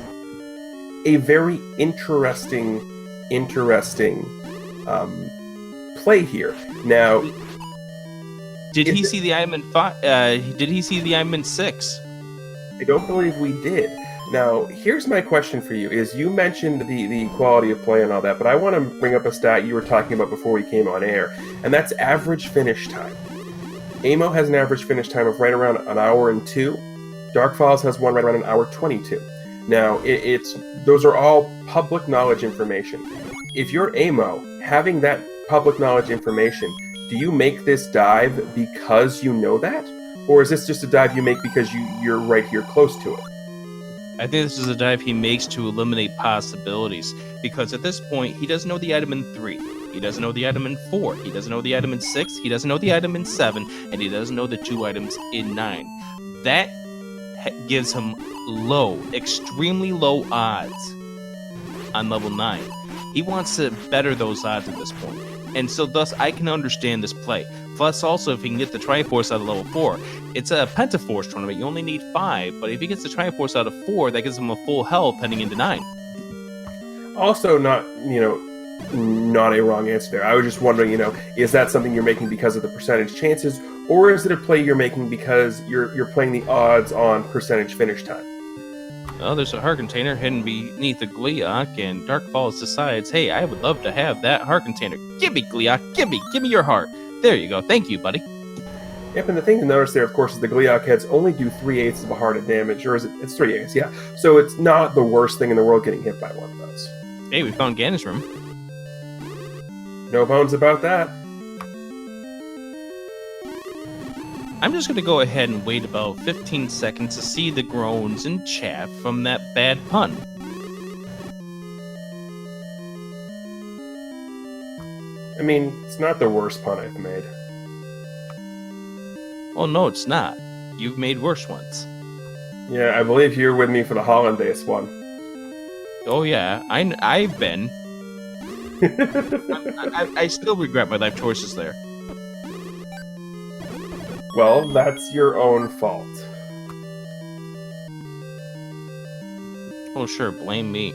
a very interesting play here. Now, did he see the item in 5? Did he see the item in 6? I don't believe we did. Now, here's my question for you: is you mentioned the quality of play and all that, but I want to bring up a stat you were talking about before we came on air, and that's average finish time. Amo has an average finish time of right around 1 hour and 2. Dark Falls has one right around 1 hour 22. Now, those are all public knowledge information. If you're Amo, having that public knowledge information, do you make this dive because you know that? Or is this just a dive you make because you're right here close to it? I think this is a dive he makes to eliminate possibilities, because at this point, he doesn't know the item in 3. He doesn't know the item in 4. He doesn't know the item in 6. He doesn't know the item in 7. And he doesn't know the 2 items in 9. That gives him extremely low odds on level 9. He wants to better those odds at this point. And so thus I can understand this play. Plus also, if he can get the Triforce out of level 4, it's a Pentaforce tournament. You only need 5, but if he gets the Triforce out of 4, that gives him a full health heading into 9. Also not a wrong answer there. I was just wondering, is that something you're making because of the percentage chances, or is it a play you're making because you're playing the odds on percentage finish time? Well, there's a heart container hidden beneath the Gleeok, and Dark Falls decides, hey, I would love to have that heart container. Give me, Gleeok, give me your heart. There you go. Thank you, buddy. Yep, and the thing to notice there, of course, is the Gleeok heads only do 3/8 of a heart of damage, or is it? It's 3/8, yeah. So it's not the worst thing in the world getting hit by one of those. Hey, we found Ganon's room. No bones about that. I'm just going to go ahead and wait about 15 seconds to see the groans and chaff from that bad pun. I mean, it's not the worst pun I've made. Oh, no, it's not. You've made worse ones. Yeah, I believe you're with me for the hollandaise one. Oh, yeah, I've been. I still regret my life choices there. Well, that's your own fault. Oh, sure, blame me.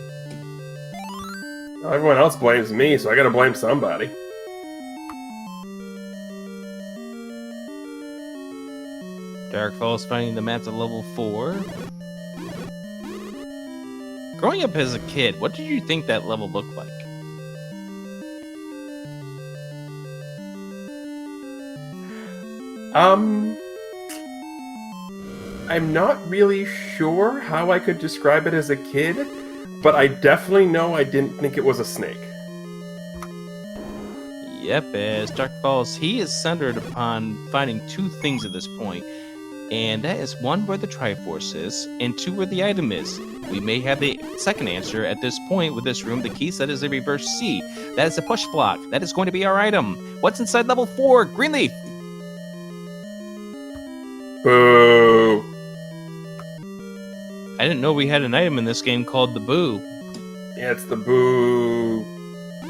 Everyone else blames me, so I gotta blame somebody. Dark Falls finding the maps at level 4. Growing up as a kid, what did you think that level looked like? I'm not really sure how I could describe it as a kid, but I definitely know I didn't think it was a snake. Yep, as Dark Falls, he is centered upon finding two things at this point, and that is one, where the Triforce is, and two, where the item is. We may have the second answer at this point with this room. The key set is a reverse C. That is a push block. That is going to be our item. What's inside level 4? Greenleaf! Boo! I didn't know we had an item in this game called the Boo. Yeah, it's the boo,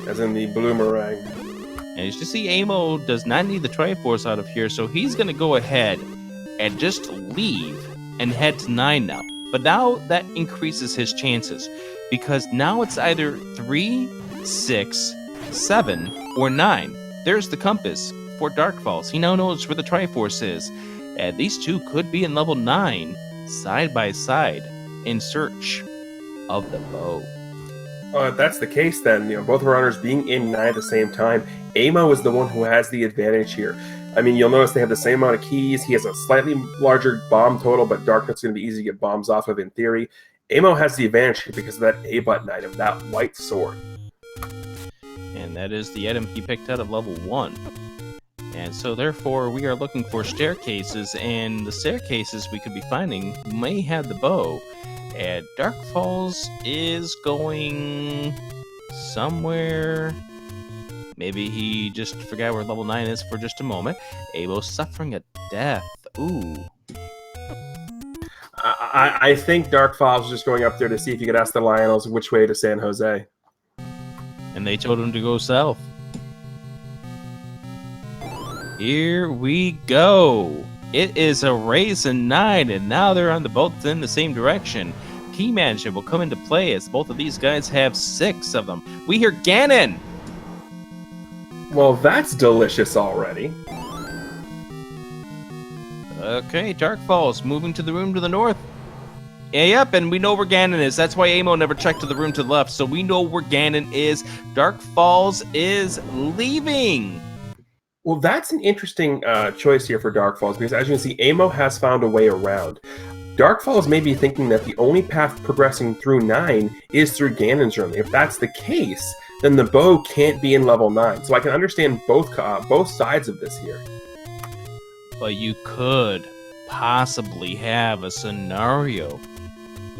as in the bloomerang. And as you see, Amo does not need the Triforce out of here, so he's going to go ahead and just leave and head to 9 now. But now that increases his chances, because now it's either 3, 6, 7, or 9. There's the compass for Dark Falls. He now knows where the Triforce is. And these two could be in level 9, side by side, in search of the bow. If that's the case, then both runners being in 9 at the same time, Amo is the one who has the advantage here. I mean, you'll notice they have the same amount of keys. He has a slightly larger bomb total, but Darkness is going to be easy to get bombs off of in theory. Amo has the advantage here because of that A button item, that white sword. And that is the item he picked out of level 1. And so therefore we are looking for staircases, and the staircases we could be finding may have the bow. And Dark Falls is going somewhere. Maybe he just forgot where level 9 is for just a moment. Amo suffering a death. Ooh. I think Dark Falls was just going up there to see if he could ask the Lionels which way to San Jose. And they told him to go south. Here we go. It is a race in 9, and now they're on the both in the same direction. Key management will come into play as both of these guys have 6 of them. We hear Ganon. Well, that's delicious already. Okay, Dark Falls moving to the room to the north. Yeah, yep, and we know where Ganon is. That's why Amo never checked to the room to the left, so we know where Ganon is. Dark Falls is leaving. Well, that's an interesting choice here for Dark Falls, because as you can see, Amo has found a way around. Dark Falls may be thinking that the only path progressing through 9 is through Ganon's room. If that's the case, then the bow can't be in level 9. So I can understand both sides of this here. But you could possibly have a scenario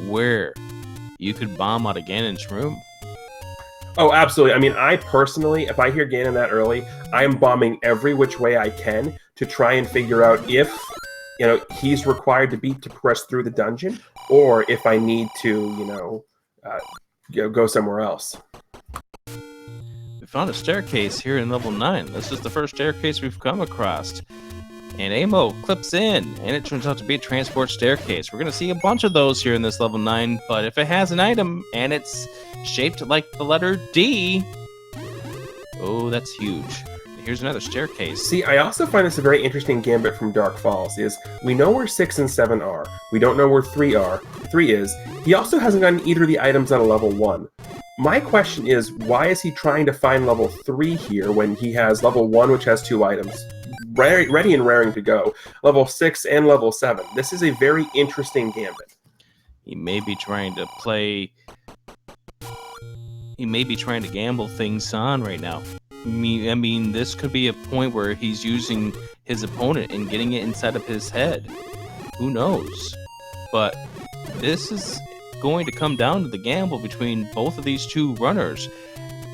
where you could bomb out of Ganon's room. Oh, absolutely. I mean, I personally, if I hear Ganon that early, I'm bombing every which way I can to try and figure out if, he's required to beat to progress through the dungeon, or if I need to, go somewhere else. We found a staircase here in level 9. This is the first staircase we've come across. And Amo clips in, and it turns out to be a transport staircase. We're going to see a bunch of those here in this level 9, but if it has an item and it's shaped like the letter D, oh, that's huge. Here's another staircase. See, I also find this a very interesting gambit from Dark Falls, is we know where 6 and 7 are. We don't know where 3 is. He also hasn't gotten either of the items out of level 1. My question is, why is he trying to find level 3 here when he has level 1, which has 2 items, ready and raring to go, level 6 and level 7? This is a very interesting gambit. He may be trying to gamble things on right now. I mean, this could be a point where he's using his opponent and getting it inside of his head. Who knows? But this is going to come down to the gamble between both of these two runners.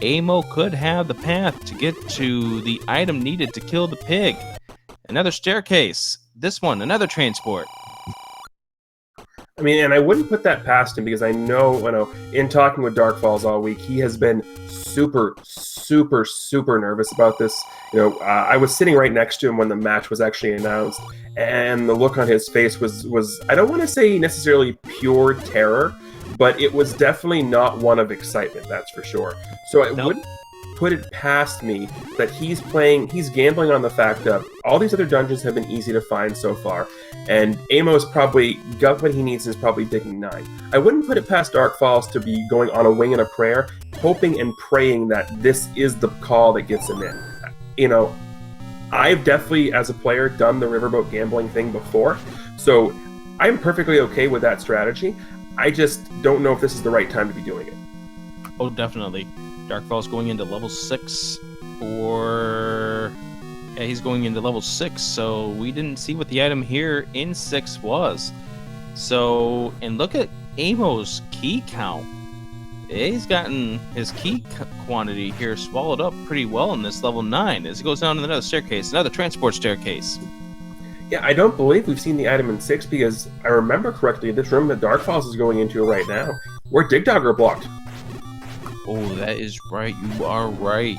Amo could have the path to get to the item needed to kill the pig. Another staircase. This one, another transport. I mean, and I wouldn't put that past him because I know, in talking with Dark Falls all week, he has been super, super, super nervous about this. I was sitting right next to him when the match was actually announced, and the look on his face was I don't want to say necessarily pure terror, but it was definitely not one of excitement, that's for sure. So I wouldn't put it past me that he's gambling on the fact that all these other dungeons have been easy to find so far, and Amo's probably got what he needs and is probably digging 9. I wouldn't put it past Dark Falls to be going on a wing and a prayer, hoping and praying that this is the call that gets him in. I've definitely, as a player, done the riverboat gambling thing before, so I'm perfectly okay with that strategy. I just don't know if this is the right time to be doing it. Oh, definitely. Darkfall's going into level 6 he's going into level 6, so we didn't see what the item here in 6 was. So, and look at Amo's key count. He's gotten his key quantity here swallowed up pretty well in this level 9 as he goes down to another staircase, another transport staircase. Yeah, I don't believe we've seen the item in 6 because I remember correctly, this room that Dark Falls is going into right now, where Dig Dogger blocked. Oh, that is right. You are right.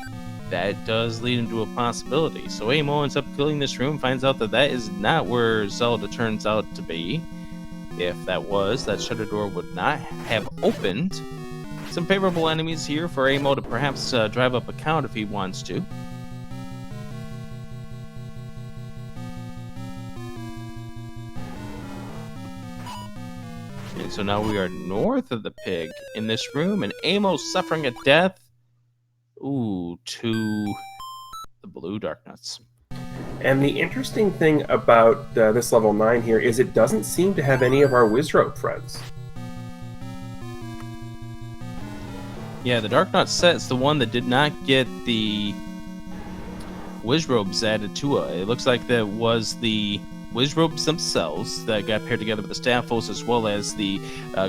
That does lead into a possibility. So Amo ends up killing this room, finds out that is not where Zelda turns out to be. If that was, that shutter door would not have opened. Some favorable enemies here for Amo to perhaps drive up a count if he wants to. And so now we are north of the pig in this room, and Amo's suffering a death. Ooh, to the blue dark nuts. And the interesting thing about this level 9 here is it doesn't seem to have any of our Wizrobe friends. Yeah, the dark nut set is the one that did not get the Wizrobes added to it. It looks like that was the Wizrobes themselves that got paired together with the Staffos as well as the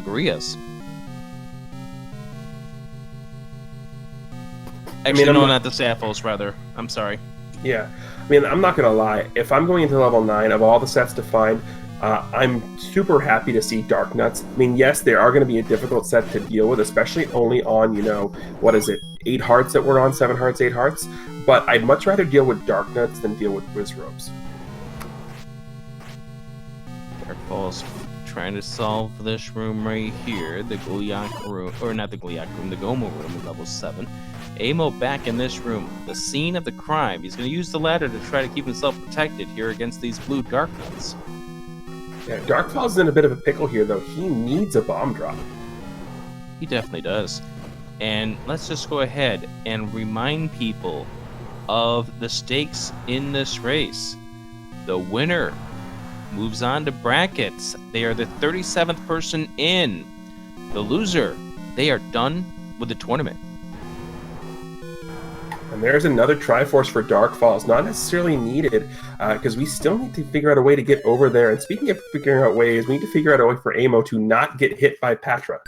Gorillas. Actually, no, not the Staffos, rather. I'm sorry. Yeah. I mean, I'm not going to lie. If I'm going into level 9, of all the sets to find, I'm super happy to see Dark Nuts. I mean, yes, they are going to be a difficult set to deal with, especially only on, 8 hearts that we're on, 7 hearts, 8 hearts. But I'd much rather deal with Dark Nuts than deal with Wizrobes. Darkfall's trying to solve this room right here, the Goliath room, or not the Goliath room, the Gomo room in level 7. Amo back in this room, the scene of the crime. He's going to use the ladder to try to keep himself protected here against these blue Dark Nuts. Yeah, Darkfall's in a bit of a pickle here, though. He needs a bomb drop. He definitely does. And let's just go ahead and remind people of the stakes in this race. The winner moves on to brackets. They are the 37th person in. The loser, they are done with the tournament. And there's another Triforce for Dark Falls. Not necessarily needed, because we still need to figure out a way to get over there. And speaking of figuring out ways, we need to figure out a way for Amo to not get hit by Patra.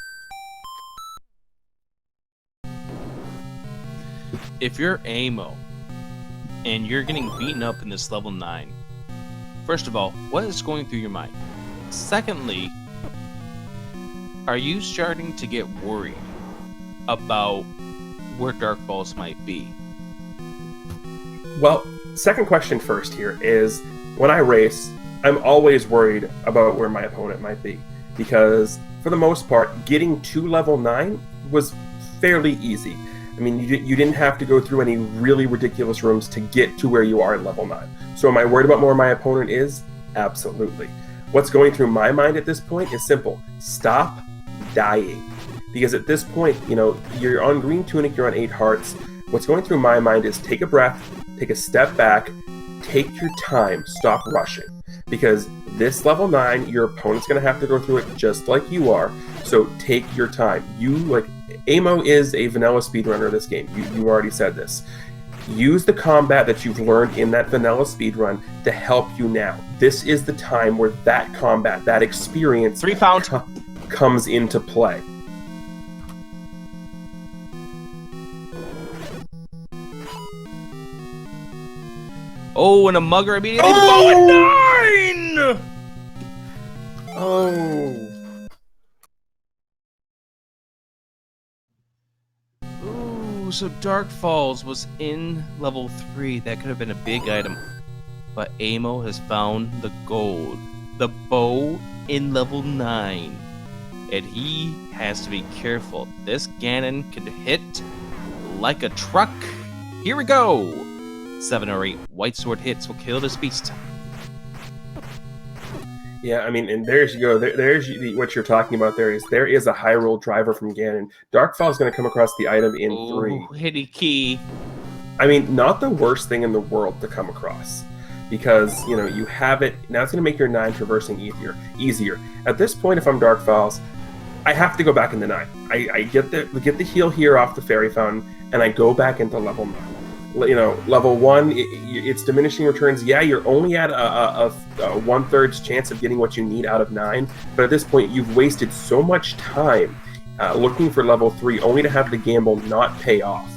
If you're Amo, and you're getting beaten up in this level 9, first of all, what is going through your mind? Secondly, are you starting to get worried about where Dark Falls might be? Well, second question first here is, when I race, I'm always worried about where my opponent might be. Because, for the most part, getting to level 9 was fairly easy. I mean, you didn't have to go through any really ridiculous rooms to get to where you are at level 9. So am I worried about where my opponent is? Absolutely. What's going through my mind at this point is simple. Stop dying. Because at this point, you're on green tunic, you're on 8 hearts. What's going through my mind is take a breath, take a step back, take your time, stop rushing. Because this level 9, your opponent's going to have to go through it just like you are. So take your time. Amo is a vanilla speedrunner of this game. You already said this. Use the combat that you've learned in that vanilla speedrun to help you now. This is the time where that combat, that experience 3 pound comes into play. Oh, and a mugger immediately. Oh! 9! Oh. Ooh, so Dark Falls was in level 3. That could have been a big item. But Amo has found the gold. The bow in level 9. And he has to be careful. This Ganon can hit like a truck. Here we go. 7 or 8 white sword hits will kill this beast. Yeah, I mean, and there's you go. There's what you're talking about. There is a high roll driver from Ganon. Darkfall is going to come across the item in 3. Hitty key. I mean, not the worst thing in the world to come across, because you have it now. It's going to make your 9 traversing easier. At this point, if I'm Darkfalls, I have to go back into 9. I get the heal here off the fairy fountain, and I go back into level 9. Level 1, it's diminishing returns. Yeah, you're only at a 1/3 chance of getting what you need out of 9, but at this point, you've wasted so much time looking for level 3, only to have the gamble not pay off.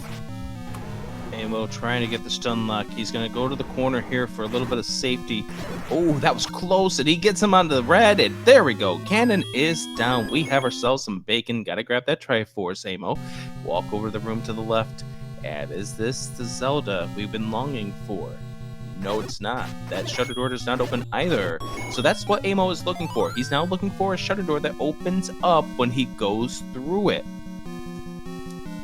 Amo trying to get the stun lock. He's going to go to the corner here for a little bit of safety. Oh, that was close, and he gets him onto the red, and there we go. Ganon is down. We have ourselves some bacon. Got to grab that Triforce, Amo. Walk over to the room to the left. And is this the Zelda we've been longing for? No, it's not. That shutter door does not open either. So that's what Amo is looking for. He's now looking for a shutter door that opens up when he goes through it.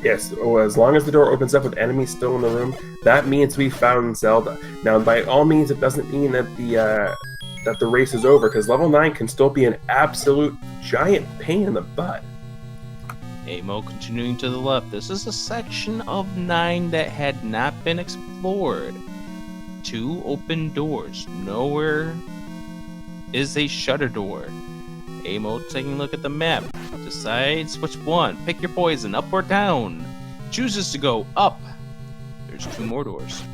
Yes, well, as long as the door opens up with enemies still in the room, that means we found Zelda. Now, by all means, it doesn't mean that the race is over, because level 9 can still be an absolute giant pain in the butt. Amo continuing to the left. This is a section of 9 that had not been explored. 2 open doors. Nowhere is a shutter door. Amo taking a look at the map. Decides which one. Pick your poison, up or down. Chooses to go up. There's 2 more doors.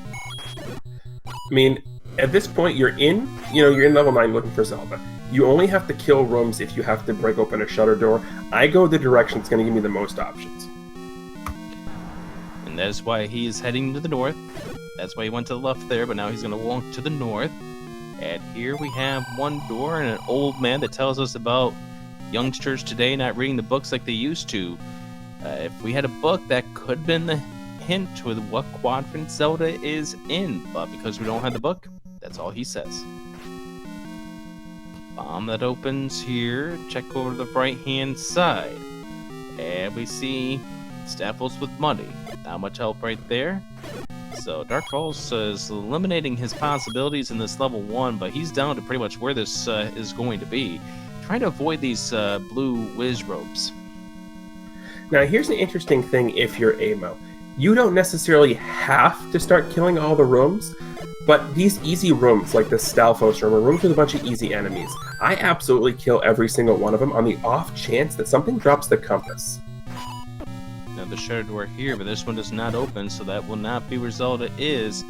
I mean, at this point, you're in level 9 looking for Zelda. You only have to kill rooms if you have to break open a shutter door. I go the direction that's going to give me the most options. And that is why he is heading to the north. That's why he went to the left there, but now he's going to walk to the north. And here we have 1 door and an old man that tells us about youngsters today not reading the books like they used to. If we had a book, that could have been the hint with what quadrant Zelda is in. But because we don't have the book, that's all he says. Bomb that opens here. Check over to the right-hand side. And we see Staffles with money. Not much help right there. So Dark Falls is eliminating his possibilities in this level 1, but he's down to pretty much where this is going to be. Trying to avoid these blue whiz ropes. Now, here's an interesting thing if you're Amo. You don't necessarily have to start killing all the rooms, but these easy rooms, like the Stalfos room, are rooms with a bunch of easy enemies. I absolutely kill every single one of them on the off chance that something drops the compass. Now the shutter door here, but this one does not open, so that will not be where Zelda is.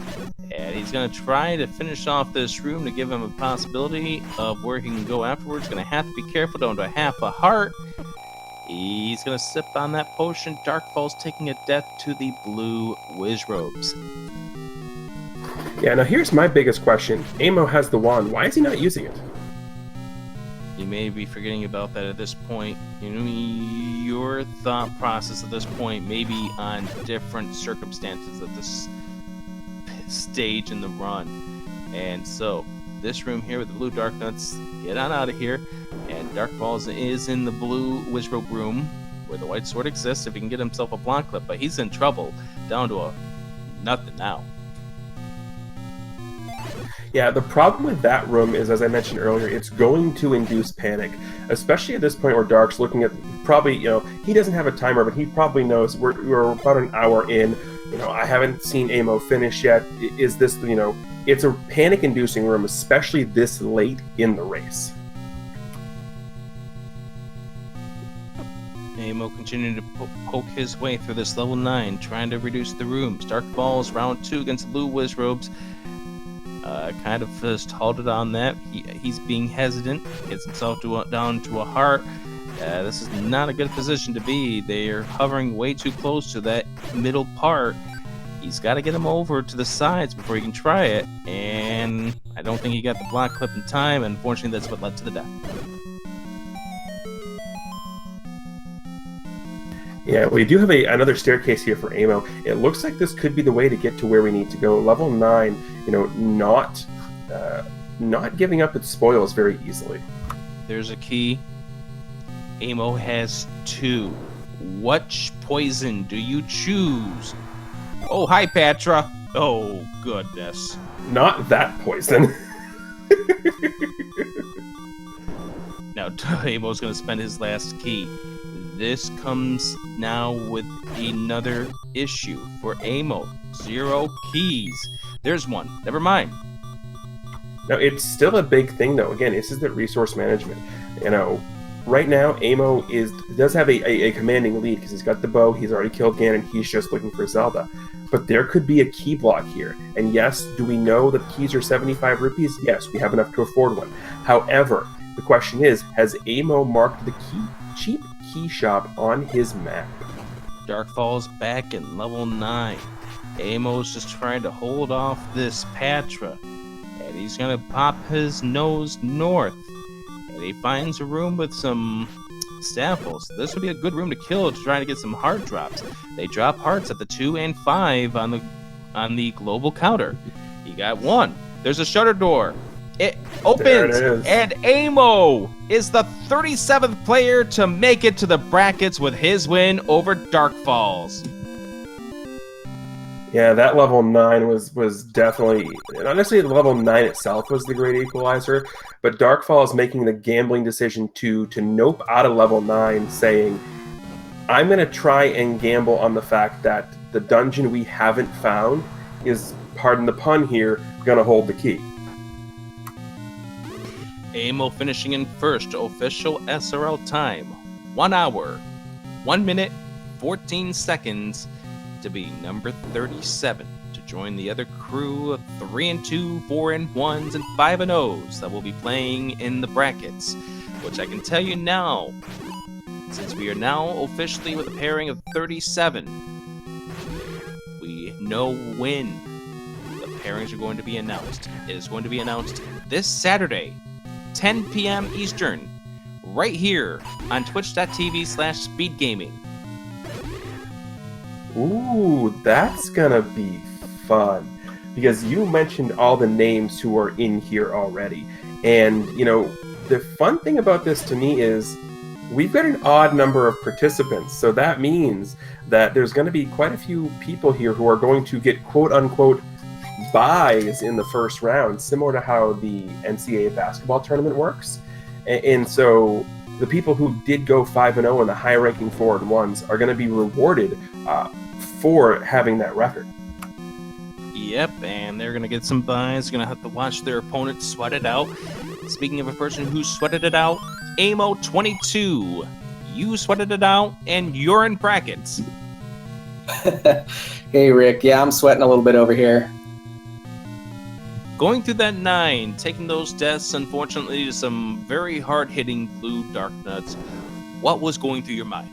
And he's going to try to finish off this room to give him a possibility of where he can go afterwards. Going to have to be careful, down to half a heart. He's going to sip on that potion. Dark Falls taking a death to the blue whiz robes. Yeah, now here's my biggest question. Amo has the wand. Why is he not using it? You may be forgetting about that at this point. Your thought process at this point may be on different circumstances at this stage in the run. And so, this room here with the blue dark nuts, get on out of here. And Dark Falls is in the blue wizrobe room where the white sword exists if he can get himself a block clip. But he's in trouble, down to a nothing now. Yeah, the problem with that room is, as I mentioned earlier, it's going to induce panic, especially at this point where Dark's looking at probably, he doesn't have a timer, but he probably knows we're about an hour in. I haven't seen Amo finish yet. Is this, it's a panic-inducing room, especially this late in the race. Amo continuing to poke his way through this level 9, trying to reduce the rooms. Dark Falls, round 2 against the blue wizrobes. Kind of just halted on that. He's being hesitant, gets himself down to a heart. This is not a good position to be. They are hovering way too close to that middle part. He's got to get him over to the sides before he can try it, and I don't think he got the block clip in time, and unfortunately that's what led to the death. Yeah, we do have another staircase here for Amo. It looks like this could be the way to get to where we need to go. Level 9, not giving up its spoils very easily. There's a key. Amo has 2. Which poison do you choose? Oh, hi, Patra. Oh, goodness. Not that poison. Now, Amo's going to spend his last key. This comes now with another issue for Amo. 0 keys. There's one. Never mind. Now, it's still a big thing, though. Again, this is the resource management. Right now, Amo does have a commanding lead because he's got the bow, he's already killed Ganon, he's just looking for Zelda. But there could be a key block here. And yes, do we know that the keys are 75 rupees? Yes, we have enough to afford one. However, the question is, has Amo marked the cheap key shop on his map? Darkfall's back in level 9. Amo's just trying to hold off this Patra. And he's gonna pop his nose north. And he finds a room with some samples. This would be a good room to kill to try to get some heart drops. They drop hearts at the 2 and 5 on the global counter. You got 1. There's a shutter door. It opens, and Amo is the 37th player to make it to the brackets with his win over Darkfalls. Yeah, that level 9 was definitely... Honestly, level 9 itself was the great equalizer, but Darkfall is making the gambling decision to nope out of level 9, saying, I'm going to try and gamble on the fact that the dungeon we haven't found is, pardon the pun here, going to hold the key. Amo finishing in first, official SRL time. 1 hour, 1 minute, 14 seconds to be number 37 to join the other crew of 3-2, 4-1s, and 5-0s that will be playing in the brackets. Which I can tell you now, since we are now officially with a pairing of 37, we know when the pairings are going to be announced. It is going to be announced this Saturday, 10 p.m. Eastern, right here on twitch.tv/speedgaming. Ooh, that's gonna be fun. Because you mentioned all the names who are in here already. And, the fun thing about this to me is we've got an odd number of participants. So that means that there's going to be quite a few people here who are going to get quote-unquote buys in the first round, similar to how the NCAA basketball tournament works. And so the people who did go 5-0 in the high-ranking 4-1s are going to be rewarded for having that record. Yep, and they're going to get some buys. Going to have to watch their opponent sweat it out. Speaking of a person who sweated it out, Amo22. You sweated it out, and you're in brackets. Hey, Rick. Yeah, I'm sweating a little bit over here. Going through that 9, taking those deaths, unfortunately, to some very hard-hitting blue dark nuts. What was going through your mind?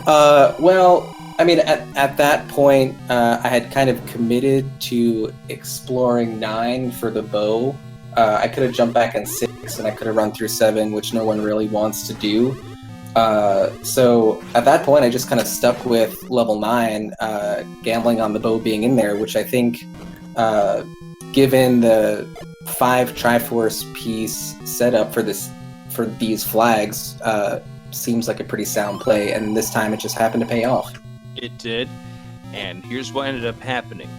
Well, I mean, at that point, I had kind of committed to exploring 9 for the bow. I could have jumped back in 6, and I could have run through 7, which no one really wants to do. So at that point, I just kind of stuck with level 9, gambling on the bow being in there, which I think, given the 5 Triforce piece setup for these flags, seems like a pretty sound play, and this time it just happened to pay off. It did, and here's what ended up happening.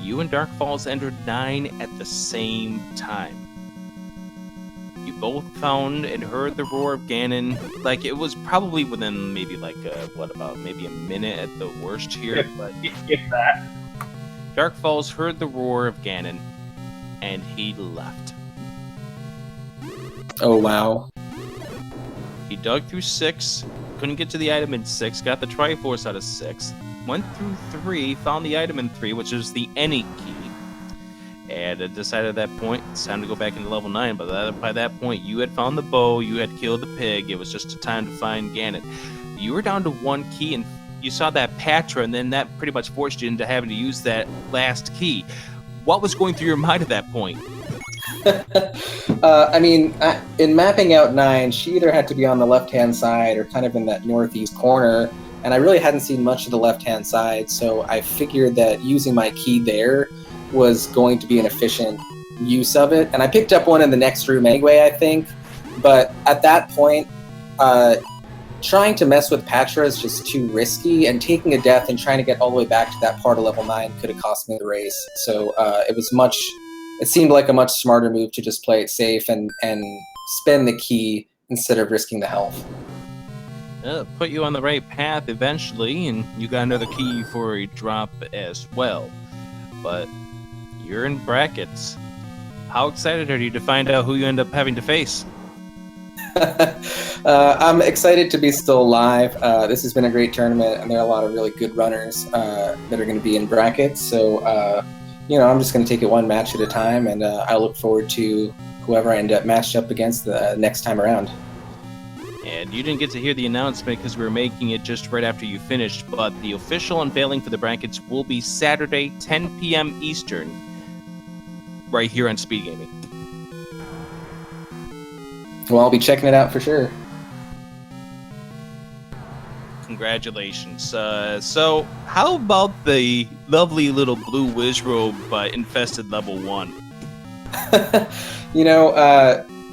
You and Darkfalls entered 9 at the same time. You both found and heard the roar of Ganon. Like, it was probably within maybe maybe a minute at the worst here. But if that. Darkfalls heard the roar of Ganon, and he left. Oh, wow. He dug through 6, couldn't get to the item in 6, got the Triforce out of 6, went through 3, found the item in 3, which is the any key, and decided at that point it's time to go back into level 9. But by that point, you had found the bow, you had killed the pig. It was just a time to find Ganon. You were down to 1 key, and you saw that Patra, and then that pretty much forced you into having to use that last key. What was going through your mind at that point? I mean, in mapping out 9, she either had to be on the left-hand side or kind of in that northeast corner, and I really hadn't seen much of the left-hand side, so I figured that using my key there was going to be an efficient use of it. And I picked up one in the next room anyway, I think, but at that point, trying to mess with Patra is just too risky, and taking a death and trying to get all the way back to that part of level 9 could have cost me the race. So it seemed like a much smarter move to just play it safe and spend the key instead of risking the health. Put you on the right path eventually, and you got another key for a drop as well. But you're in brackets. How excited are you to find out who you end up having to face? I'm excited to be still alive. This has been a great tournament, and there are a lot of really good runners that are going to be in brackets. So, I'm just going to take it one match at a time, and I look forward to whoever I end up matched up against the next time around. And you didn't get to hear the announcement because we were making it just right after you finished, but the official unveiling for the brackets will be Saturday, 10 p.m. Eastern, right here on Speed Gaming. Well, I'll be checking it out for sure. Congratulations. So, how about the lovely little blue Wizrobe infested level 1?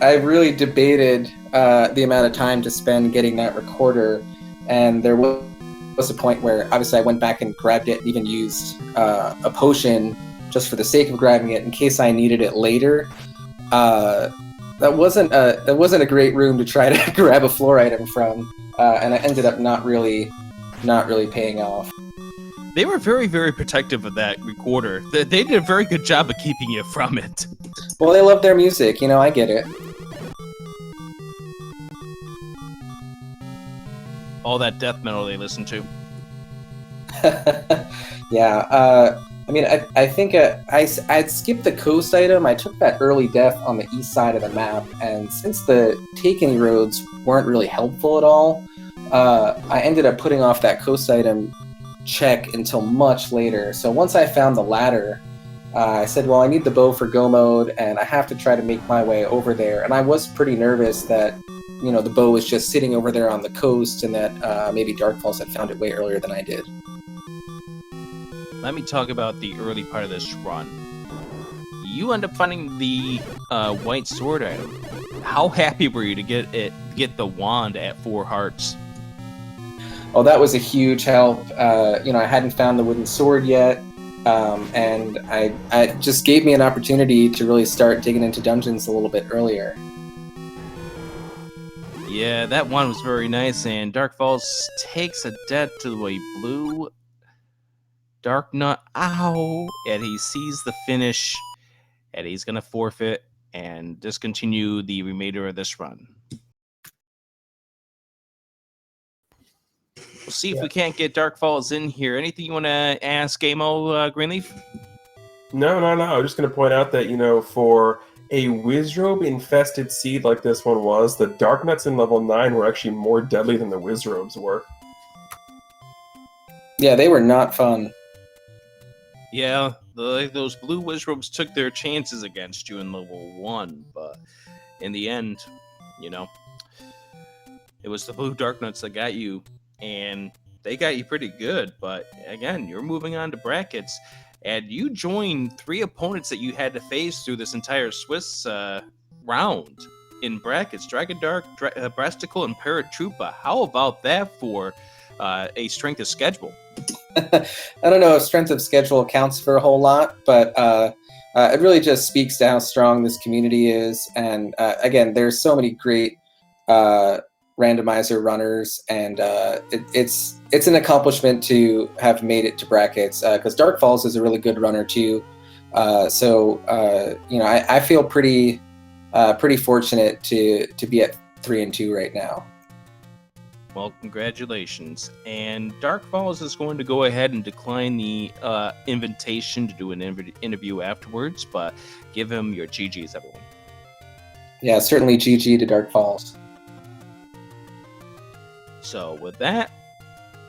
I really debated the amount of time to spend getting that recorder, and there was a point where obviously I went back and grabbed it and even used a potion just for the sake of grabbing it in case I needed it later. That wasn't a great room to try to grab a floor item from, and it ended up not really paying off. They were very, very protective of that recorder. They did a very good job of keeping you from it. Well, they love their music, I get it. All that death metal they listen to. Yeah, I think I'd skipped the coast item. I took that early death on the east side of the map, and since the take any roads weren't really helpful at all, I ended up putting off that coast item check until much later. So once I found the ladder, I said, well, I need the bow for go mode, and I have to try to make my way over there. And I was pretty nervous that, the bow was just sitting over there on the coast, and that maybe Darkfalls had found it way earlier than I did. Let me talk about the early part of this run. You end up finding the white sword item. How happy were you to get the wand at 4 hearts? Oh, that was a huge help. I hadn't found the wooden sword yet, and I just gave me an opportunity to really start digging into dungeons a little bit earlier. Yeah, that one was very nice, and Dark Falls takes a death to a blue Dark Nut, ow, and he sees the finish, and he's going to forfeit and discontinue the remainder of this run. We'll see if we can't get Dark Falls in here. Anything you want to ask Gamo, Greenleaf? No. I was just going to point out that, for a Wizrobe-infested seed like this one was, the Dark Nuts in level 9 were actually more deadly than the Wizrobes were. Yeah, they were not fun. Yeah, those blue Wizrobes took their chances against you in level 1, but in the end, it was the blue Dark Nuts that got you, and they got you pretty good, but again, you're moving on to brackets, and you joined 3 opponents that you had to face through this entire Swiss round in brackets: Dragon Dark, Brasticle, and Paratroopa. How about that for a strength of schedule? I don't know if strength of schedule counts for a whole lot, but it really just speaks to how strong this community is. And again, there's so many great randomizer runners, and it's an accomplishment to have made it to brackets, because Dark Falls is a really good runner too. I feel pretty fortunate to be at 3-2 right now. Well, congratulations. And Dark Falls is going to go ahead and decline the invitation to do an interview afterwards, but give him your GGs, everyone. Yeah, certainly GG to Dark Falls. So with that,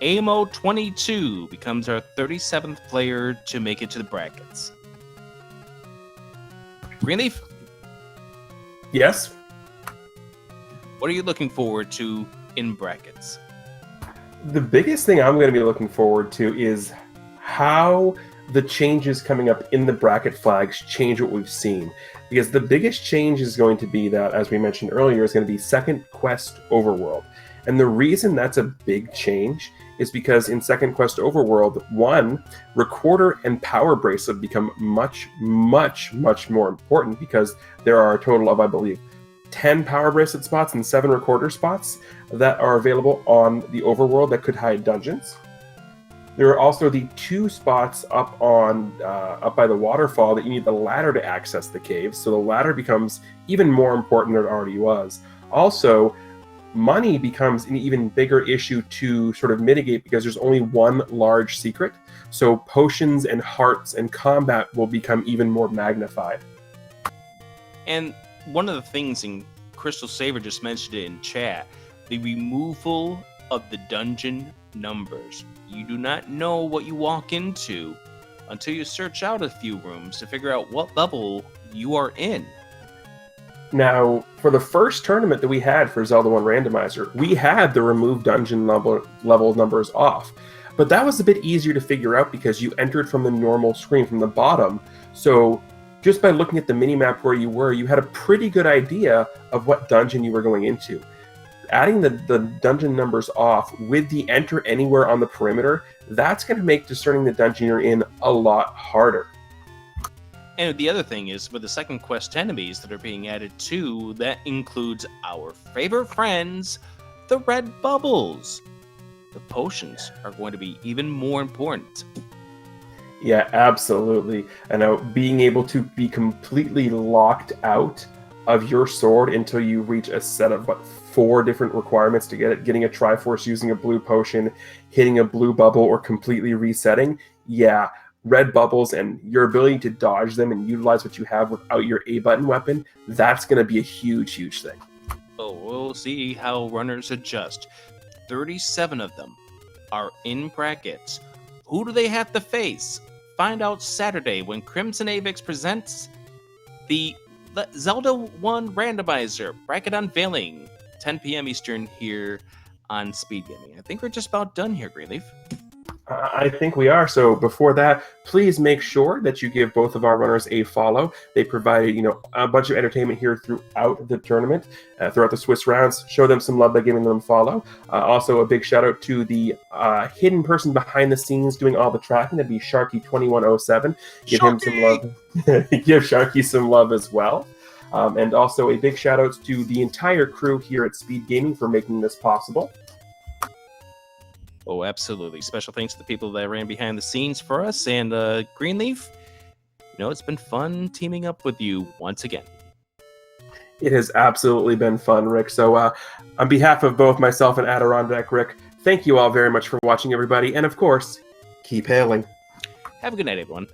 Amo22 becomes our 37th player to make it to the brackets. Greenleaf, Yes? what are you looking forward to in brackets? The biggest thing I'm going to be looking forward to is how the changes coming up in the bracket flags change what we've seen. Because the biggest change is going to be that, as we mentioned earlier, is going to be Second Quest Overworld. And the reason that's a big change is because in Second Quest Overworld, one, Recorder and Power Bracelet become much, much, much more important because there are a total of, I believe, 10 Power Bracelet spots and 7 Recorder spots that are available on the Overworld that could hide dungeons. There are also the 2 spots up by the waterfall that you need the ladder to access the caves, so the ladder becomes even more important than it already was. Also, money becomes an even bigger issue to sort of mitigate because there's only one large secret, so potions and hearts and combat will become even more magnified. And one of the things, and Crystal Saver just mentioned it in chat, the removal of the dungeon numbers. You do not know what you walk into until you search out a few rooms to figure out what level you are in. Now, for the first tournament that we had for Zelda 1 Randomizer, we had the remove dungeon level numbers off. But that was a bit easier to figure out because you entered from the normal screen, from the bottom. So just by looking at the minimap where you were, you had a pretty good idea of what dungeon you were going into. Adding the dungeon numbers off with the enter anywhere on the perimeter, that's going to make discerning the dungeon you're in a lot harder. And the other thing is, with the second quest enemies that are being added too, that includes our favorite friends, the red bubbles. The potions are going to be even more important. Yeah, absolutely. And now being able to be completely locked out of your sword until you reach a set of 4 different requirements to get it, getting a Triforce using a blue potion, hitting a blue bubble, or completely resetting. Yeah, red bubbles and your ability to dodge them and utilize what you have without your A button weapon, that's going to be a huge, huge thing. Oh, we'll see how runners adjust. 37 of them are in brackets. Who do they have to face? Find out Saturday when Crimson Avix presents the Zelda 1 Randomizer bracket unveiling, 10 p.m. Eastern here on Speed Gaming. I think we're just about done here, Greenleaf. I think we are. So before that, please make sure that you give both of our runners a follow. They provided, a bunch of entertainment here throughout the tournament, throughout the Swiss rounds. Show them some love by giving them a follow. Also, a big shout out to the hidden person behind the scenes doing all the tracking. That'd be Sharky2107. Give him some love. Give Sharky some love as well. And also a big shout out to the entire crew here at Speed Gaming for making this possible. Oh, absolutely. Special thanks to the people that ran behind the scenes for us. And Greenleaf, it's been fun teaming up with you once again. It has absolutely been fun, Rick. So on behalf of both myself and Adirondack Rick, thank you all very much for watching, everybody. And of course, keep hailing. Have a good night, everyone.